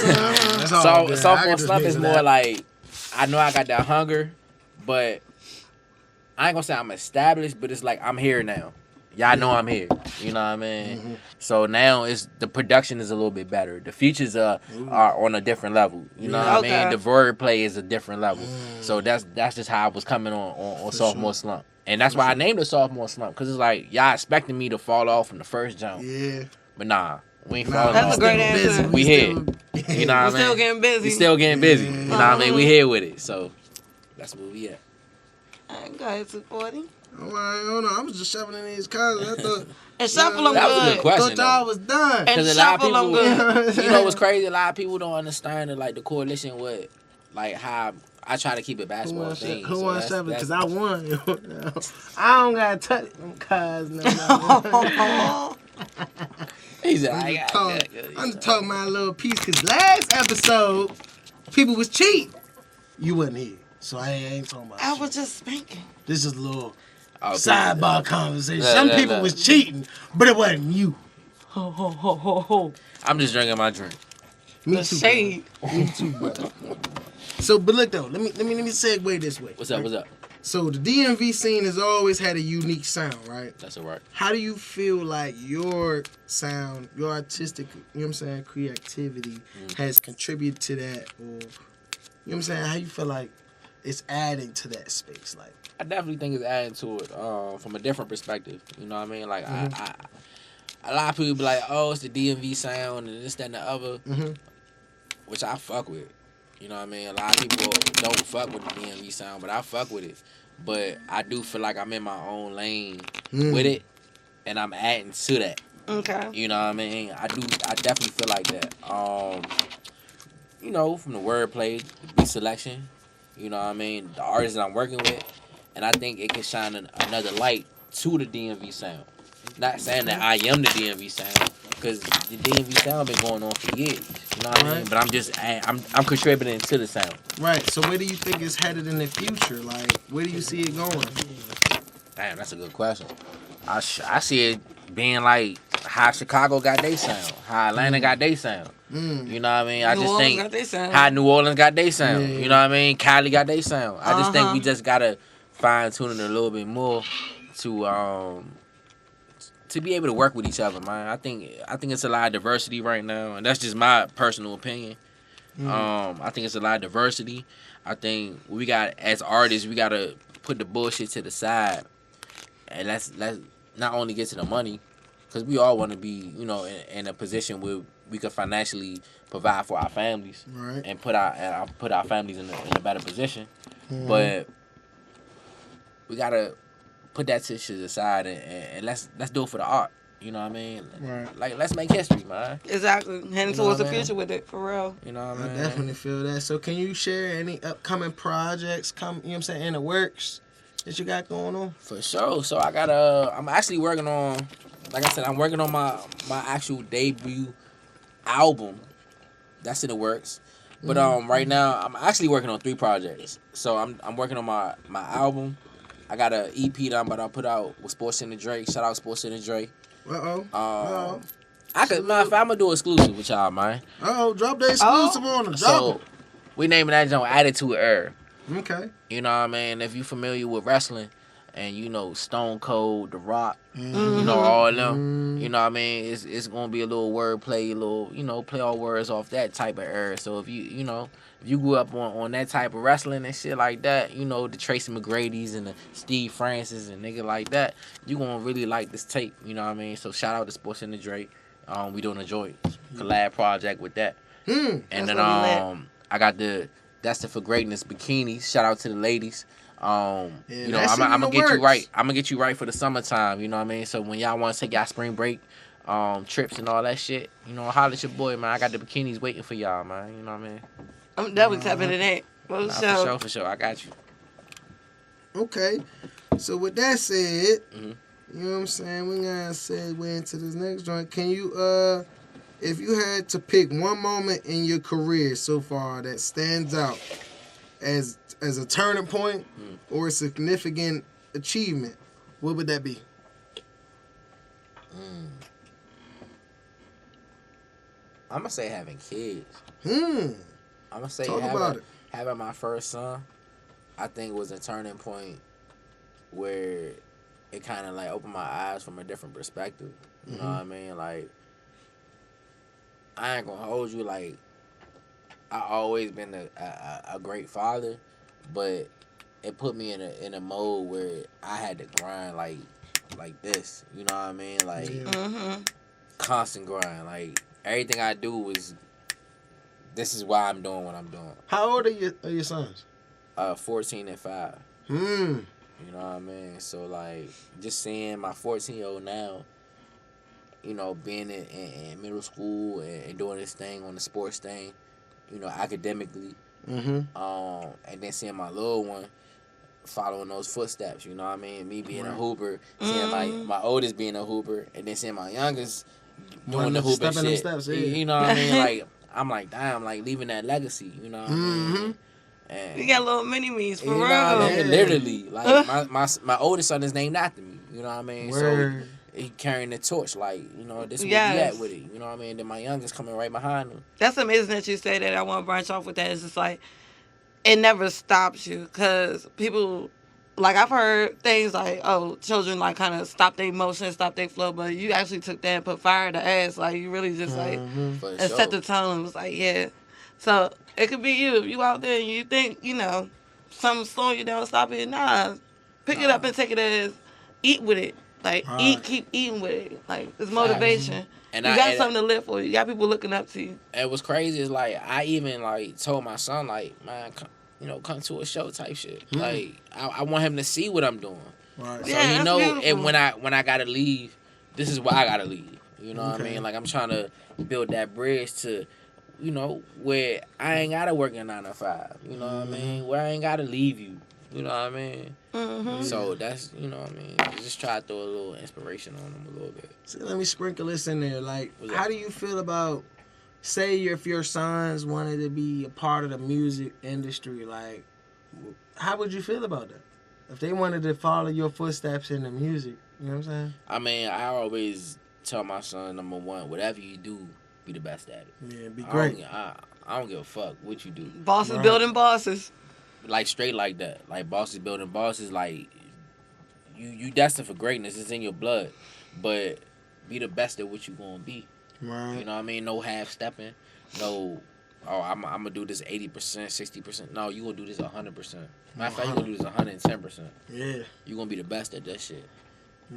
slump is more like, I know I got that hunger, but I ain't gonna say I'm established, but it's like I'm here now. Y'all know I'm here. You know what I mean? So now the production is a little bit better. The features are on a different level. You know what I mean? The wordplay is a different level. So that's just how I was coming on Sophomore Slump. And that's why I named it Sophomore Slump, because it's like, y'all expecting me to fall off from the first jump. Yeah. But nah, we ain't falling off. That's a great answer. We here. You know what I mean? We're still getting busy. We still getting busy. You know what I mean? We here with it. So that's where we at. I got it, 240. I'm like, hold on, I was just shuffling in these cars. I thought. And shuffle them that was a good. good question. Thought y'all was done. And a lot of shuffle them good. You know what's crazy? A lot of people don't understand the correlation with like how I try to keep it basketball thing. Who wants shuffle? Because I won. I don't gotta touch them cars no. He said, I'm just talking my little piece. Because last episode, people was cheating. You wasn't here, so I ain't talking about. I was just spanking. This is a little sidebar conversation. Some people was cheating, but it wasn't you. Ho, ho, ho, ho, ho. I'm just drinking my drink. Me too. Shade. Me too, brother. So, but look though, let me segue this way. What's up? So the DMV scene has always had a unique sound, right? That's all right. How do you feel like your sound, your artistic, you know what I'm saying, creativity has contributed to that, or what I'm saying? How you feel like it's adding to that space? Like, I definitely think it's adding to it from a different perspective. You know what I mean? Like, I a lot of people be like, oh, it's the DMV sound and this, that, and the other, which I fuck with. You know what I mean? A lot of people don't fuck with the DMV sound, but I fuck with it. But I do feel like I'm in my own lane with it, and I'm adding to that. Okay. You know what I mean? I definitely feel like that. You know, from the wordplay, the beat selection, you know what I mean? The artists that I'm working with, and I think it can shine another light to the DMV sound. Not saying that I am the DMV sound, because the DMV sound been going on for years. You know what I mean? But I'm contributing to the sound. Right. So where do you think it's headed in the future? Like, where do you see it going? Damn, that's a good question. I see it being like how Chicago got their sound, how Atlanta got their sound. You know what I mean? I just think how New Orleans got their sound. You know what I mean? Cali got their sound. I just think we just gotta fine tune it a little bit more to be able to work with each other, man. I think it's a lot of diversity right now, and that's just my personal opinion. I think it's a lot of diversity. I think we got, as artists, we gotta put the bullshit to the side, and let's not only get to the money, because we all want to be, you know, in a position where we can financially provide for our families, right, and put our families in a better position. But we gotta put that shit aside and let's do it for the art. You know what I mean? Right. Like, let's make history, man. Exactly. Heading towards the future with it, for real. You know what I mean? I definitely feel that. So can you share any upcoming projects you know what I'm saying, in the works that you got going on? For sure. So I'm actually working on, like I said, I'm working on my actual debut album. That's in the works. But right now I'm actually working on 3 projects. So I'm working on my album. I got an EP that I'm about to put out with Sports Center Dre. Shout out Sports Center Dre. I'm gonna do exclusive with y'all, man. Drop the exclusive on them. So we naming that joint Attitude Era. Okay. You know what I mean? If you familiar with wrestling and you know Stone Cold, The Rock, you know all of them, you know what I mean? It's gonna be a little wordplay, a little, you know, play all words off that type of era. So if you grew up on that type of wrestling and shit like that, you know, the Tracy McGrady's and the Steve Francis and nigga like that, you gonna really like this tape, you know what I mean? So shout out to Sports Center Drake. We doing a joint collab project with that. And then I got That's the For Greatness bikinis. Shout out to the ladies. You know, I'm gonna get you right. I'm gonna get you right for the summertime, you know what I mean? So when y'all wanna take y'all spring break trips and all that shit, you know, holler at your boy, man. I got the bikinis waiting for y'all, man. You know what I mean? I'm double tapping in that. For sure. I got you. Okay. So with that said, you know what I'm saying? We're gonna segue into this next joint. Can you, if you had to pick one moment in your career so far that stands out as a turning point or a significant achievement, what would that be? I'm gonna say having kids. I'm gonna say having my first son, I think was a turning point where it kind of like opened my eyes from a different perspective. You know what I mean? Like, I ain't gonna hold you. Like, I always been a great father, but it put me in a mode where I had to grind like this. You know what I mean? Like, constant grind. Like, everything I do was, this is why I'm doing what I'm doing. How old are your sons? 14 and 5. You know what I mean? So, like, just seeing my 14-year-old now, you know, being in middle school and doing this thing on the sports thing, you know, academically. And then seeing my little one following those footsteps, you know what I mean? Me being a hooper, seeing my oldest being a hooper, and then seeing my youngest doing the hooping shit. Steps, you know what I mean? Like, I'm like, damn, like, leaving that legacy, you know what I mean? And, you got little mini-me's for real. Know what I mean? Literally. Like, my oldest son is named after me, you know what I mean? Word. So he carrying the torch, like, you know, this is where we at with it, you know what I mean? Then my youngest coming right behind him. That's amazing that you say that. I want to branch off with that. It's just like, it never stops you, because people, like, I've heard things like, oh, children, like, kind of stop their emotions, stop their flow, but you actually took that and put fire to ass. Like, you really just, like, and set the tone. It was like, yeah. So it could be you. If you out there and you think, something's slowing you down, stop it. Nah. Pick it up and take it as eat with it. Like, keep eating with it. Like, it's motivation. And you got something to live for. You got people looking up to you. And what's crazy is, like, I even, like, told my son, like, man, come to a show type shit. Like, I want him to see what I'm doing. Right. So he know, and when I gotta leave, this is why I gotta leave. You know what I mean? Like, I'm trying to build that bridge to, where I ain't gotta work a 9 to 5. You know what I mean? Where I ain't gotta leave you. You know what I mean? Mm-hmm. So that's, what I mean? Just try to throw a little inspiration on them a little bit. So let me sprinkle this in there. Like, how do you feel about, say, if your sons wanted to be a part of the music industry, like, how would you feel about that? If they wanted to follow your footsteps in the music, you know what I'm saying? I mean, I always tell my son, number one, whatever you do, be the best at it. Yeah, be great. I don't give a fuck what you do. Bosses building bosses. Like, straight like that. Like, bosses building bosses, like, you destined for greatness. It's in your blood. But be the best at what you gonna be. Right. You know what I mean? No half-stepping. No, I'm going to do this 80%, 60%. No, you going to do this 100%. Matter of fact, you going to do this 110%. Yeah. You going to be the best at that shit.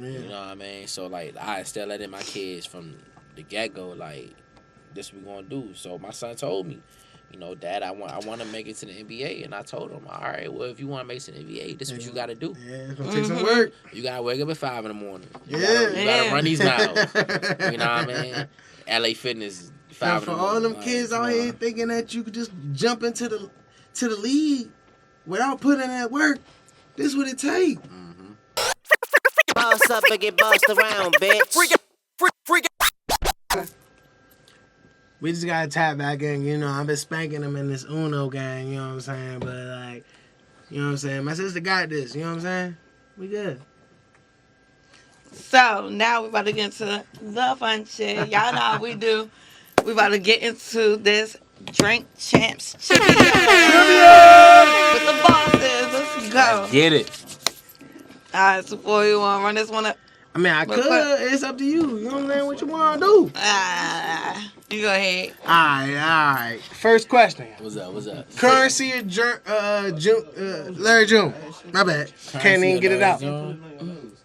Yeah. You know what I mean? So, like, I instill that in my kids from the get-go, like, this we going to do. So, my son told me, Dad, I want to make it to the NBA. And I told him, all right, well, if you want to make it to the NBA, this is what you got to do. Yeah, it's going to take some work. You got to wake up at 5 in the morning. You got to run these miles. You know what I mean? LA Fitness, 5 in the morning. For all them kids out here thinking that you could just jump into the league without putting in that work, this is what it takes. Mm-hmm. Boss up and get bossed around, bitch. Freak it. We just gotta tap back in, I've been spanking them in this Uno game, you know what I'm saying? But, like, you know what I'm saying? My sister got this, you know what I'm saying? We good. So, now we about to get into the fun shit. Y'all know how we do. We about to get into this Drink Champs Trivia with the bosses. Let's go. Let's get it. All right, so boy, you want to run this one up? I mean, I could. It's up to you. You know what I'm saying? What you want to do? You go ahead. All right. First question. What's up? Currency of Larry June. My bad. Can't even get it out.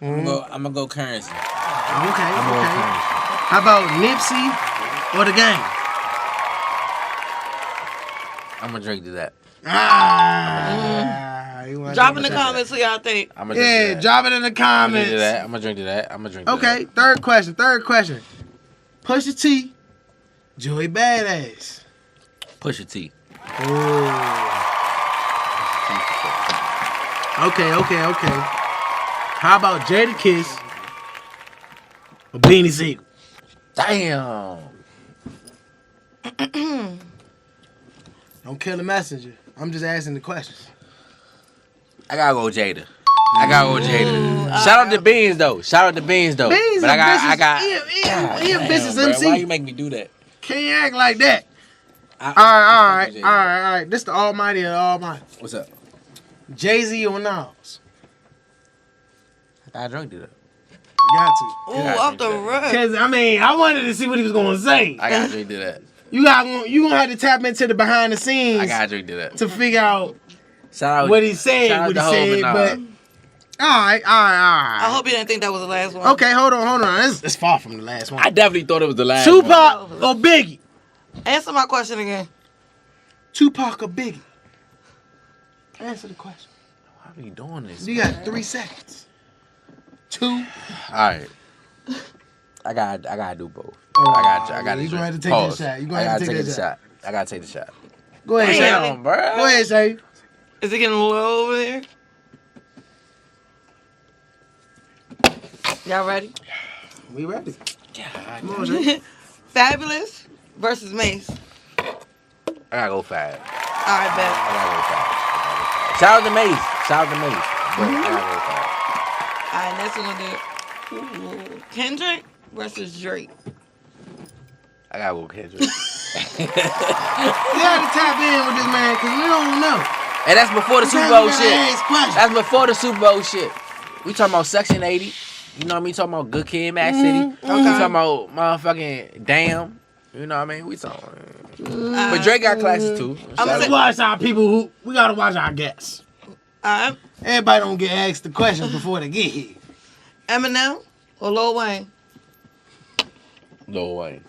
I'm gonna go currency. Okay. How about Nipsey or the Game? I'm gonna drink to that. Drop in the comments who y'all think. Drop it in the comments. I'm gonna drink to that. Okay, third question. Pusha T, Joey Badass. Pusha T. Okay. How about Jadakiss or Beanie Siegel? Damn. Don't kill the messenger. I'm just asking the questions. I gotta go Jada. Shout out to Beans though. Beans, but I got. He a business MC. Why you make me do that? Can't act like that. All right. This the almighty of the almighty. What's up? Jay-Z or Nas? I gotta drink to that. You got to. Ooh, off the run. Cause I wanted to see what he was gonna say. I gotta drink to that. You gonna have to tap into the behind the scenes. I gotta drink to that to figure out shout out what he said. But all right. I hope you didn't think that was the last one. Okay, hold on. It's far from the last one. I definitely thought it was the last Tupac or Biggie? Answer my question again. Tupac or Biggie? Answer the question. How are you doing this? You got 3 seconds. 2. All right. I gotta do both. Oh, I gotta. You gonna have to take that shot. I gotta take the shot. Go ahead, Shay. Go ahead, Shay. Is it getting low over there? Y'all ready? We ready. Yeah. Come on, Shay. Fabulous versus Mace. I gotta go Fab. All right, bet. I gotta go Fab. Shout out to Mace. But I gotta go Fab. All right, next one we'll do Kendrick versus Drake. I gotta go Kendrick. You gotta tap in with this man because we don't know. And that's before the Super Bowl shit. That's before the Super Bowl shit. We talking about Section 80. You know what I mean? Talking about Good Kid, Mad City. Okay. We talking about motherfucking Damn. You know what I mean? We talking. But Drake got classes too. Let's watch our people who we gotta watch our guests. Everybody don't get asked the questions before they get here. Eminem or Lil Wayne? Lil Wayne.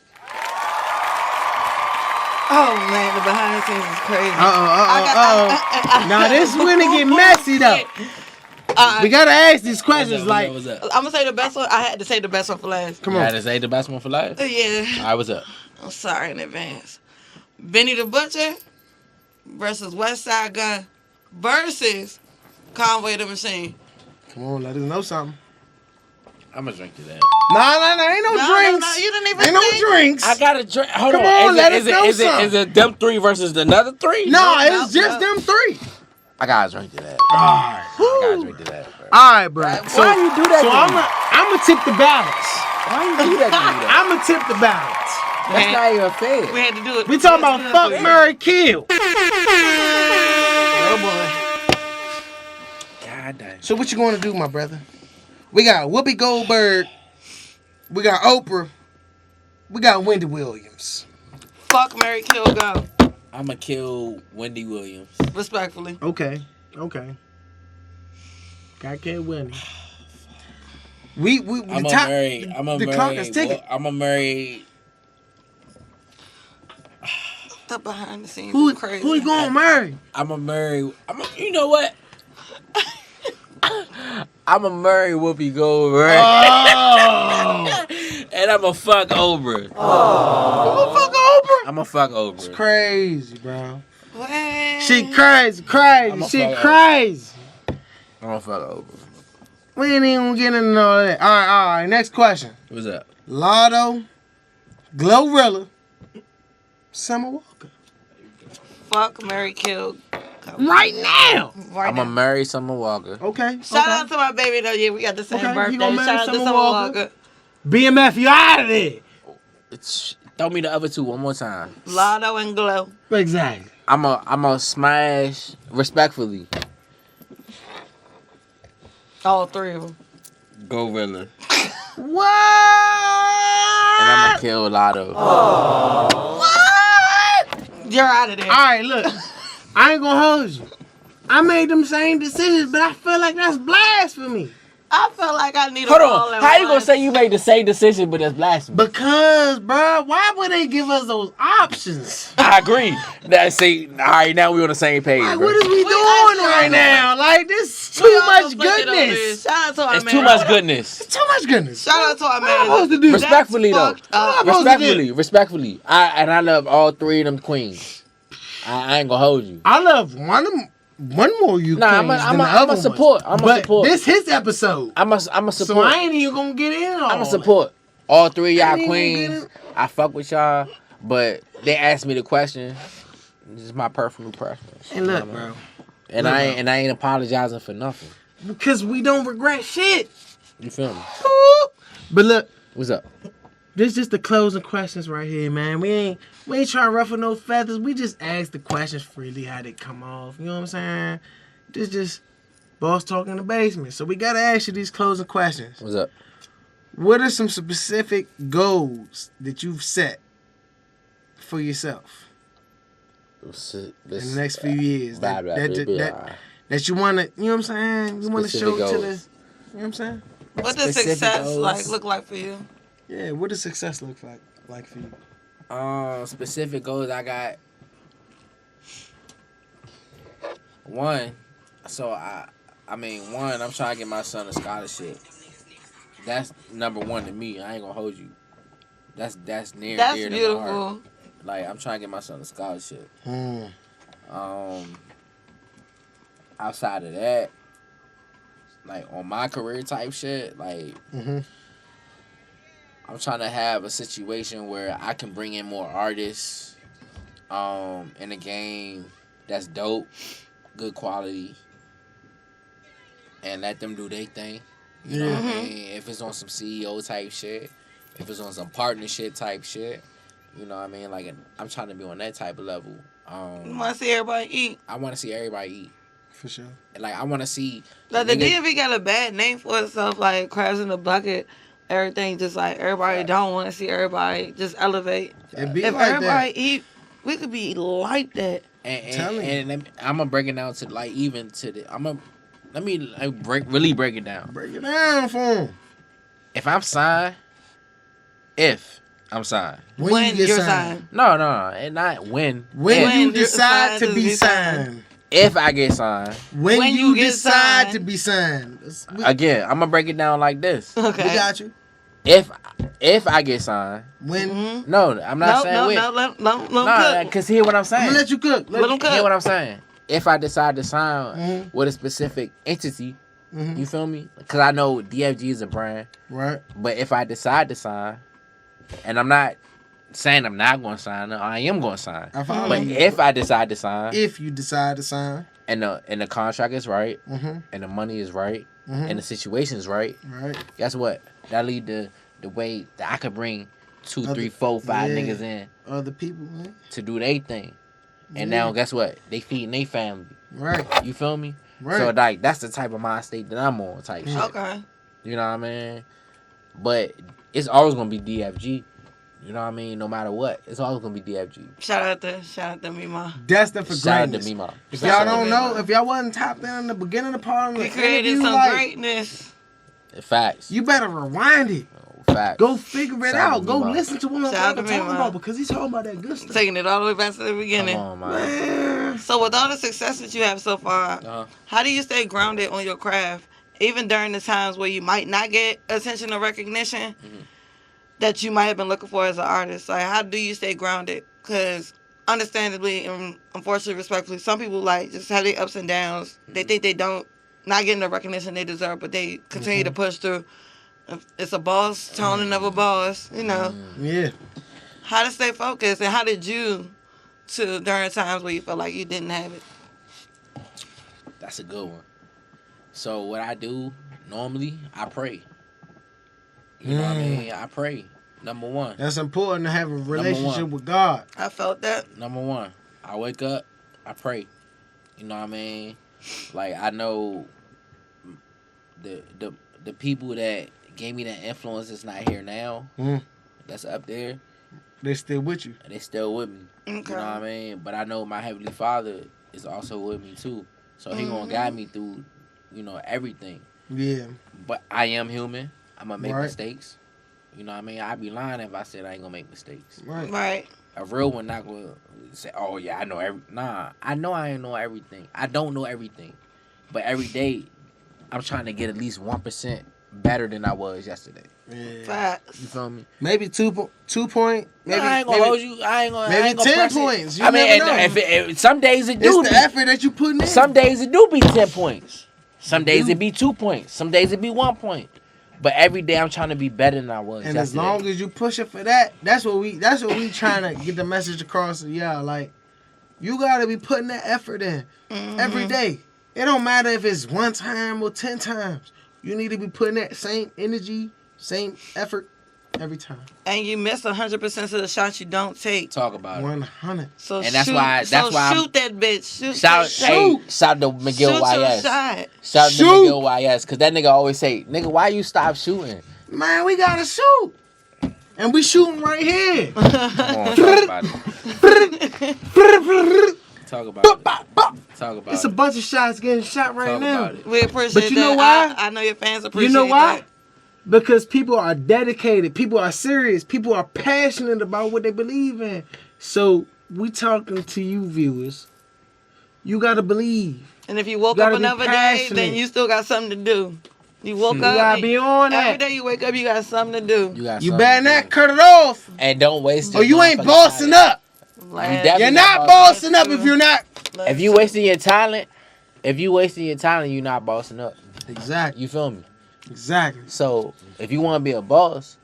Oh man, the behind the scenes is crazy. Now this when it get messy though. We gotta ask these questions like. What's up? I'm gonna say the best one. I had to say the best one for last. Come on. You had to say the best one for last? Yeah. All right, what's up? I'm sorry in advance. Benny the Butcher versus West Side Gun versus Conway the Machine. Come on, let us know something. I'm gonna drink to that. Nah, ain't no drinks. No, you didn't even Ain't no think. drinks. I gotta drink. Hold Come on. on, let us know something. Is it them three versus another three? No, it's just them three. I gotta drink to that. Alright. I gotta drink to that, bro. Alright, bro. So, Why you do that So to me? I'm gonna tip the balance. Why you do that to me, though? I'm gonna tip the balance. That's not even fair. We had to do it. We talking about fuck, marry, kill. Oh boy. God damn. So what you gonna do, my brother? We got Whoopi Goldberg. We got Oprah. We got Wendy Williams. Fuck, marry, kill, go. I'ma kill Wendy Williams. Respectfully. Okay. Gotta kill Wendy. We I'ma marry. The clock is ticking. I'ma marry. The behind the scenes Who is crazy. you gonna marry? I'ma marry. You know what? I'ma marry Whoopi Goldberg. Oh. And I'ma fuck Oprah. Oh. Fuck Oprah. I'ma fuck Oprah. It's crazy, bro. What? She crazy. I'ma She fuck crazy. I'ma fuck Oprah. We ain't even gonna get into all that. All right. Next question. What's up? Lotto, Glorilla, Summer Walker. Fuck, marry, kill. Right now. Right I'ma now. marry Summer Walker. Okay. Shout out to my baby though. Yeah, we got the same Okay, birthday. you gonna marry Shout out to Summer Summer Walker? Walker. BMF, you out of there. Throw me the other two one more time. Lotto and Glow. Exactly. I'ma smash respectfully. All three of them. Gorilla. What? And I'ma kill Lotto. What? You're out of there. All right, look. I ain't gonna hold you. I made them same decisions, but I feel like that's blasphemy. I feel like I need Hold a all on. in How you one. gonna say you made the same decision but that's blasphemy? Because, bro, why would they give us those options? I agree. Now see, all right, now we on the same page. Like, bro. what is we doing right now? Like, this We too all much conflicted on this. goodness. Shout out to our It's man. too much goodness. It's too much goodness. Shout out to our man. What am I supposed to do? That's Respectfully, though. fucked up. What am I supposed to do? Respectfully. I love all three of them queens. I ain't gonna hold you. I love one more you Nah, queens I'm than the other a support. ones. I'm a But support. this his episode. I'm a So support. I ain't even gonna get in on I'm a it. support. All three of y'all ain't even queens. getting- I fuck with y'all, but they asked me the question. This is my personal preference. And look, bro. And Look, I ain't apologizing for nothing. Because we don't regret shit. You feel me? But look, What's up? this just the closing questions right here, man. We ain't trying to ruffle no feathers. We just ask the questions freely how they come off. You know what I'm saying? This just boss talk in the basement. So we gotta ask you these closing questions. What's up? What are some specific goals that you've set for yourself in the next few years that you wanna, you know what I'm saying? You wanna show Specific to the, goals. you know what I'm saying? What does Specific success goals. look like for you? Yeah, what does success look like for you? Specific goals I got. One, so I'm trying to get my son a scholarship. That's number one to me. I ain't gonna hold you. That's near and That's dear to my heart. beautiful. Like I'm trying to get my son a scholarship. Outside of that, like on my career type shit, like I'm trying to have a situation where I can bring in more artists in a game that's dope, good quality, and let them do their thing. You know what I mean? If it's on some CEO type shit, if it's on some partnership type shit, you know what I mean? Like I'm trying to be on that type of level. You want to see everybody eat? I want to see everybody eat. For sure. And like I want to see Like the niggas- DMV got a bad name for itself, like crabs in the bucket. everything just like everybody don't want to see everybody just elevate. It be If like everybody that. eat, we could be like that. Tell And I'm gonna break it down to like even to the. Let me like break it down. Break it down for him. If I'm signed, When you get you're signed. No, and not when. When If. you you're decide signed to to be be signed. If I get signed, When When you you get decide signed. to be signed. We again, I'm gonna break it down like this. Okay. got you. If I get signed, When Mm-hmm. no, I'm not saying when. Let No, cook. because hear what I'm saying. I'm gonna let you cook. Let him cook. Hear what I'm saying. If I decide to sign Mhm. with a specific entity, Mhm. you feel me? Because I know DFG is a brand. Right. But if I decide to sign, and I'm not saying I'm not going to sign, I am going to sign. I follow But you. if I decide to sign, If you decide to sign. and the contract is right, Mm-hmm. and the money is right, Mhm. and the situation is right, Right. guess what? That lead to the way that I could bring 2, Other- 3, 4, 5 yeah. niggas in Other people, man. to do their thing. And Yeah. now guess what? They feeding their family. Right. You feel me? Right. So like that's the type of mind state that I'm on type shit. Okay. You know what I mean? But it's always gonna be DFG. You know what I mean? No matter what, it's always gonna be DFG. Shout out to Mima. Destined for Shout out to greatness. Mima. If Shout y'all out to don't Mima. know, if y'all wasn't tapped in the beginning of the part of the We created interview, some like, greatness. Facts. you better rewind it. Facts. Go figure it Shout out out. to Go Mima. listen to what I'm Shout out to talking Mima. about because he's talking about that good stuff. Taking it all the way back to the Come beginning. on, man. So with all the success that you have so far, Uh-huh. how do you stay grounded on your craft, even during the times where you might not get attention or recognition that you might have been looking for as an artist? Like, how do you stay grounded? Because understandably and unfortunately, respectfully, some people like just have their ups and downs. They think they don't not getting the recognition they deserve, but they continue to push through. It's a boss telling another boss, you know. Yeah. How to stay focused, and how did you to during times where you felt like you didn't have it? That's a good one. So what I do normally, I pray. You know what I mean? I pray. Number one. That's important to have a relationship one. with God. I felt that. Number one. I wake up, I pray. You know what I mean? Like I know the people that gave me that influence is not here now. Mm. That's up there. They still with you. And they still with me. Okay. You know what I mean? But I know my Heavenly Father is also with me too. So he gonna guide me through, everything. Yeah. But I am human. I'm gonna make Right. mistakes. You know what I mean? I'd be lying if I said I ain't gonna make mistakes. Right. Right. A real one not gonna say, "Oh yeah, I know every." Nah, I know I ain't know everything. I don't know everything, but every day, I'm trying to get at least 1% better than I was yesterday. Yeah. Facts. You feel me? Maybe 2 point. Maybe I ain't gonna hold you. I ain't gonna. I maybe ain't gonna 10 press it. points. You I mean, never and know. if some days it do It's the be. effort that you putting in. Some days it do be 10 points. Some days do. it be 2 points. Some days it be 1 point. But every day I'm trying to be better than I was And yesterday. as long as you push it for that, that's what we trying to get the message across to y'all. Like, you gotta be putting that effort in every day. It don't matter if it's 1 time or 10 times. You need to be putting that same energy, same effort every time. And you miss 100% of the shots you don't take. Talk about it. 100. So And that's shoot, why- that's why I'm- shoot that bitch. Shoot Shout, that shot. hey, shout to Miguel Shoot your YS. shot. Shout out to Shoot. Miguel YS. Because that nigga always say, nigga, why you stop shooting? Man, we gotta shoot. And we shooting right here. Come on, talk about it. Talk about it. Talk about It's a it. bunch of shots getting shot right Talk now. about it. We appreciate But you know that. why? I know your fans appreciate You know why? that. Because people are dedicated, people are serious, people are passionate about what they believe in. So we talking to you viewers. You gotta believe. And if you woke Gotta up be another day, passionate. then you still got something to do. You woke You up. gotta and be on every that. day you wake up, you got something to do. You got You something better to not do. cut it off. And don't waste Or you ain't motherfucking bossing talent. up. Last- definitely You're not not bossing bossing up if you're not. If you wasting your talent, you're not bossing up. Exactly. You feel me? Exactly. So if you want to be a boss,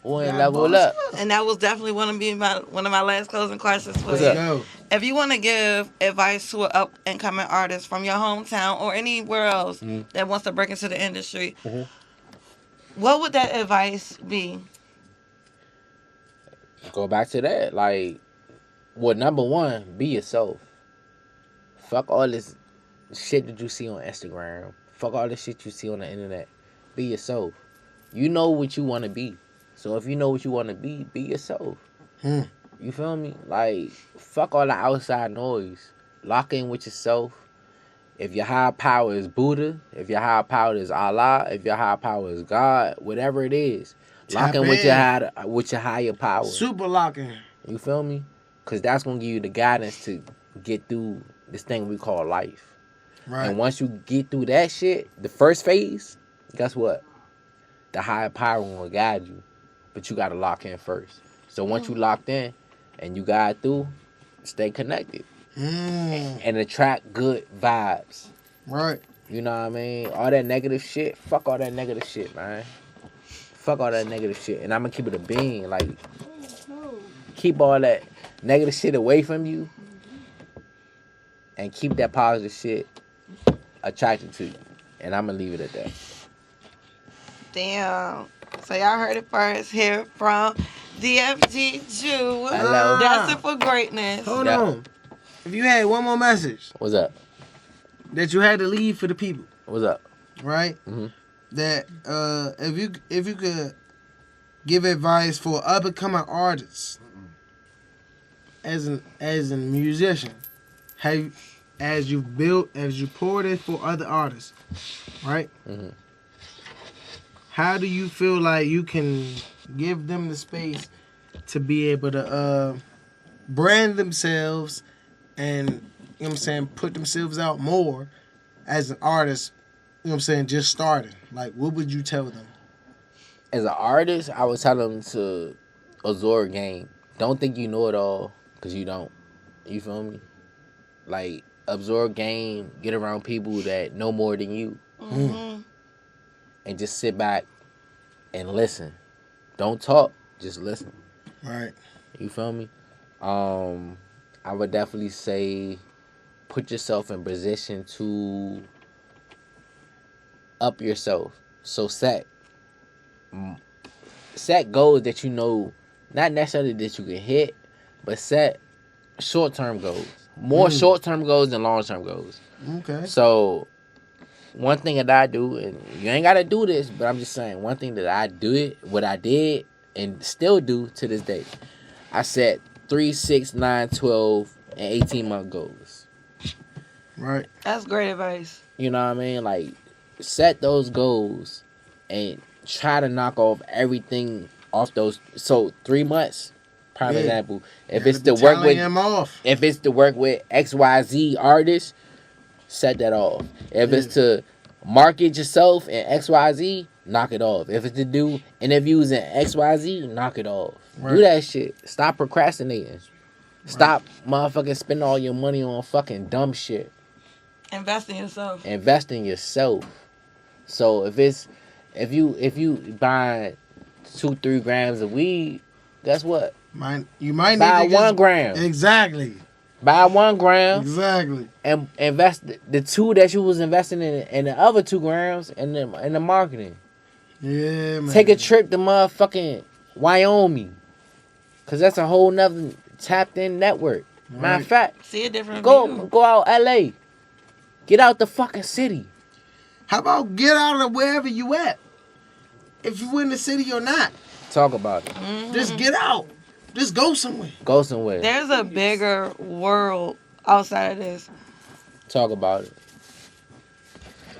go and Gotta level boss up. And that was definitely one of my last closing questions for What's you. up? Go. If you want to give advice to an up and coming artist from your hometown or anywhere else that wants to break into the industry, what would that advice be? Go back to that. Like, well, number one, be yourself. Fuck all this shit that you see on Instagram. Fuck all this shit you see on the internet. Be yourself. You know what you want to be. So if you know what you want to be yourself. Mm. You feel me? Like, fuck all the outside noise. Lock in with yourself. If your higher power is Buddha, if your higher power is Allah, if your higher power is God, whatever it is, lock in with your higher power. Super locking. You feel me? Because that's going to give you the guidance to get through this thing we call life. Right. And once you get through that shit, the first phase, guess what? The higher power will guide you. But you got to lock in first. So once you locked in and you got through, stay connected. And attract good vibes. Right. You know what I mean? All that negative shit, fuck all that negative shit, man. Fuck all that negative shit. And I'm going to keep it a bean. Like, keep all that negative shit away from you. And keep that positive shit attracted to you. And I'm going to leave it at that. Damn. So y'all heard it first here from DFG Ju. Hello. Destined for greatness. Hold on. If you had one more message What's up? that you had to leave for the people, What's up? right? Mm-hmm. That if you could give advice for up and coming artists as a musician, as you poured it for other artists, right? Mm-hmm. How do you feel like you can give them the space to be able to brand themselves and, you know what I'm saying, put themselves out more as an artist, you know what I'm saying, just starting? Like, what would you tell them? As an artist, I would tell them to absorb game. Don't think you know it all, because you don't. You feel me? Like, absorb game, get around people that know more than you. Mm-hmm. And just sit back and listen. Don't talk, just listen. Right. You feel me? I would definitely say put yourself in position to up yourself. So set goals that you know, not necessarily that you can hit, but set short-term goals. More short-term goals than long-term goals. Okay. So one thing that I do, and you ain't got to do this, but I'm just saying, one thing that I do, what I did and still do to this day, I set 3, 6, 9, 12, and 18-month goals. Right. That's great advice. You know what I mean? Like, set those goals and try to knock off everything off those. So 3 months, prime example. If it's to work with XYZ artists, set that off. If it's to market yourself in XYZ, knock it off. If it's to do interviews in XYZ, knock it off. Right. Do that shit. Stop procrastinating. Right. Stop motherfucking spending all your money on fucking dumb shit. Invest in yourself. Invest in yourself. So if you buy 2-3 grams of weed, guess what? You might buy need to 1 gram. Exactly. Buy 1 gram. Exactly. And invest the 2 that you was investing in the other 2 grams in the marketing. Yeah, man. Take a trip to motherfucking Wyoming. Cause that's a whole nother tapped in network. Right. Matter of fact, see a different go out LA. Get out the fucking city. How about get out of wherever you at? If you in the city or not. Talk about it. Mm-hmm. Just get out. Just go somewhere. Go somewhere. There's a bigger world outside of this. Talk about it.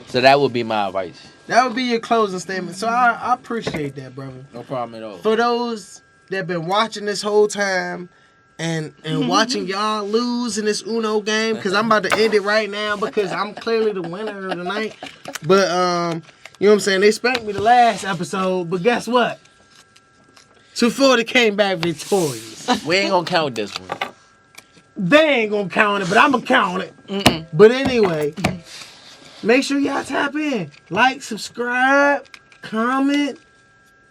So that would be my advice. That would be your closing statement. So I appreciate that, brother. No problem at all. For those that been watching this whole time and watching y'all lose in this Uno game, because I'm about to end it right now because I'm clearly the winner of the night. But, you know what I'm saying? They spanked me the last episode, but guess what? 240 came back victorious. We ain't gonna count this one. They ain't gonna count it, but I'm gonna count it. Mm-mm. But anyway, make sure y'all tap in. Like, subscribe, comment.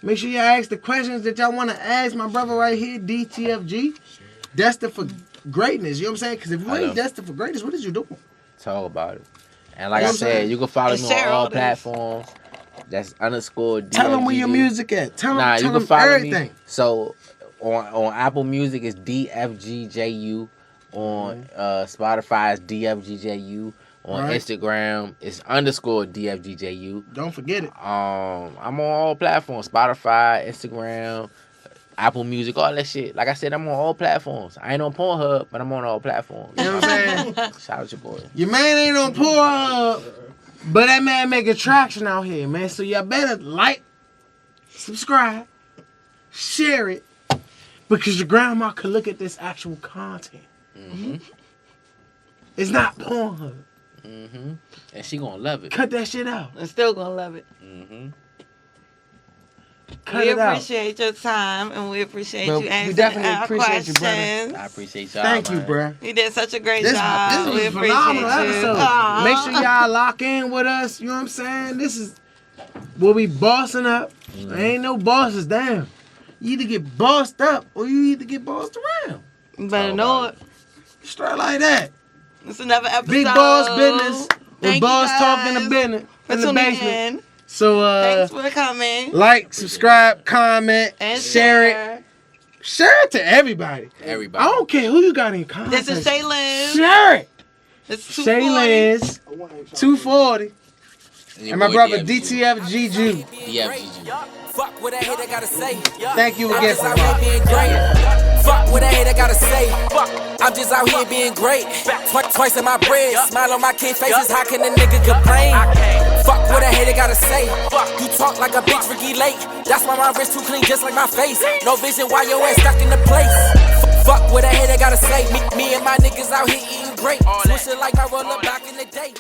Make sure y'all ask the questions that y'all want to ask my brother right here, DTFG. Destined for greatness. You know what I'm saying? Because if you ain't destined for greatness, what is you doing? Talk about it. And like I said, you can follow me on all platforms. That's _DFG. Tell them where your music at. Tell them you can follow everything. Me. So on Apple Music it's DFG Ju. On Spotify it's DFG Ju. On Right. Instagram, it's _ DFG Ju. Don't forget it. I'm on all platforms: Spotify, Instagram, Apple Music, all that shit. Like I said, I'm on all platforms. I ain't on Pornhub, but I'm on all platforms. You know what I'm saying? Shout out your boy. Your man ain't on Pornhub, but that man making traction out here, man. So y'all better like, subscribe, share it, because your grandma could look at this actual content. Mm-hmm. It's not Pornhub. Mm-hmm. And she gonna love it. Cut that shit out. I'm still gonna love it. Mm-hmm. Cut We it out. appreciate your time and we appreciate Well, you we answering definitely our appreciate you, brother. questions. I appreciate y'all. Thank you, man. bruh. You did such a great This job. was We a appreciate phenomenal you. episode. Aw. Make sure y'all lock in with us. You know what I'm saying? This is where we bossing up. There ain't no bosses down. You either get bossed up or you either get bossed around. You better know it. Straight like that. It's another episode. Big boss business. When Thank boss you talk in the guys business, for in the tuning basement. in. So Thanks for coming. like, subscribe, comment, And share it. Share it to everybody. Everybody. I don't care who you got in contact. This is Shaylin. Share it. It's Shaylin's 240. your And my boy brother DFG DTFG Ju. DFG Ju. Fuck what a hater gotta say. Thank you I'm again just for out here watching. being great. Fuck what a hater gotta say. I'm just out here being great. Twice in my bread, smile on my kid faces. How can a nigga complain? Fuck what a hater gotta say. You talk like a bitch, Ricky Lake. That's why my wrist too clean, just like my face. No vision, why your ass stuck in the place? Fuck what a hater gotta say. Me and my niggas out here eating great. Switching like my roller back in the day.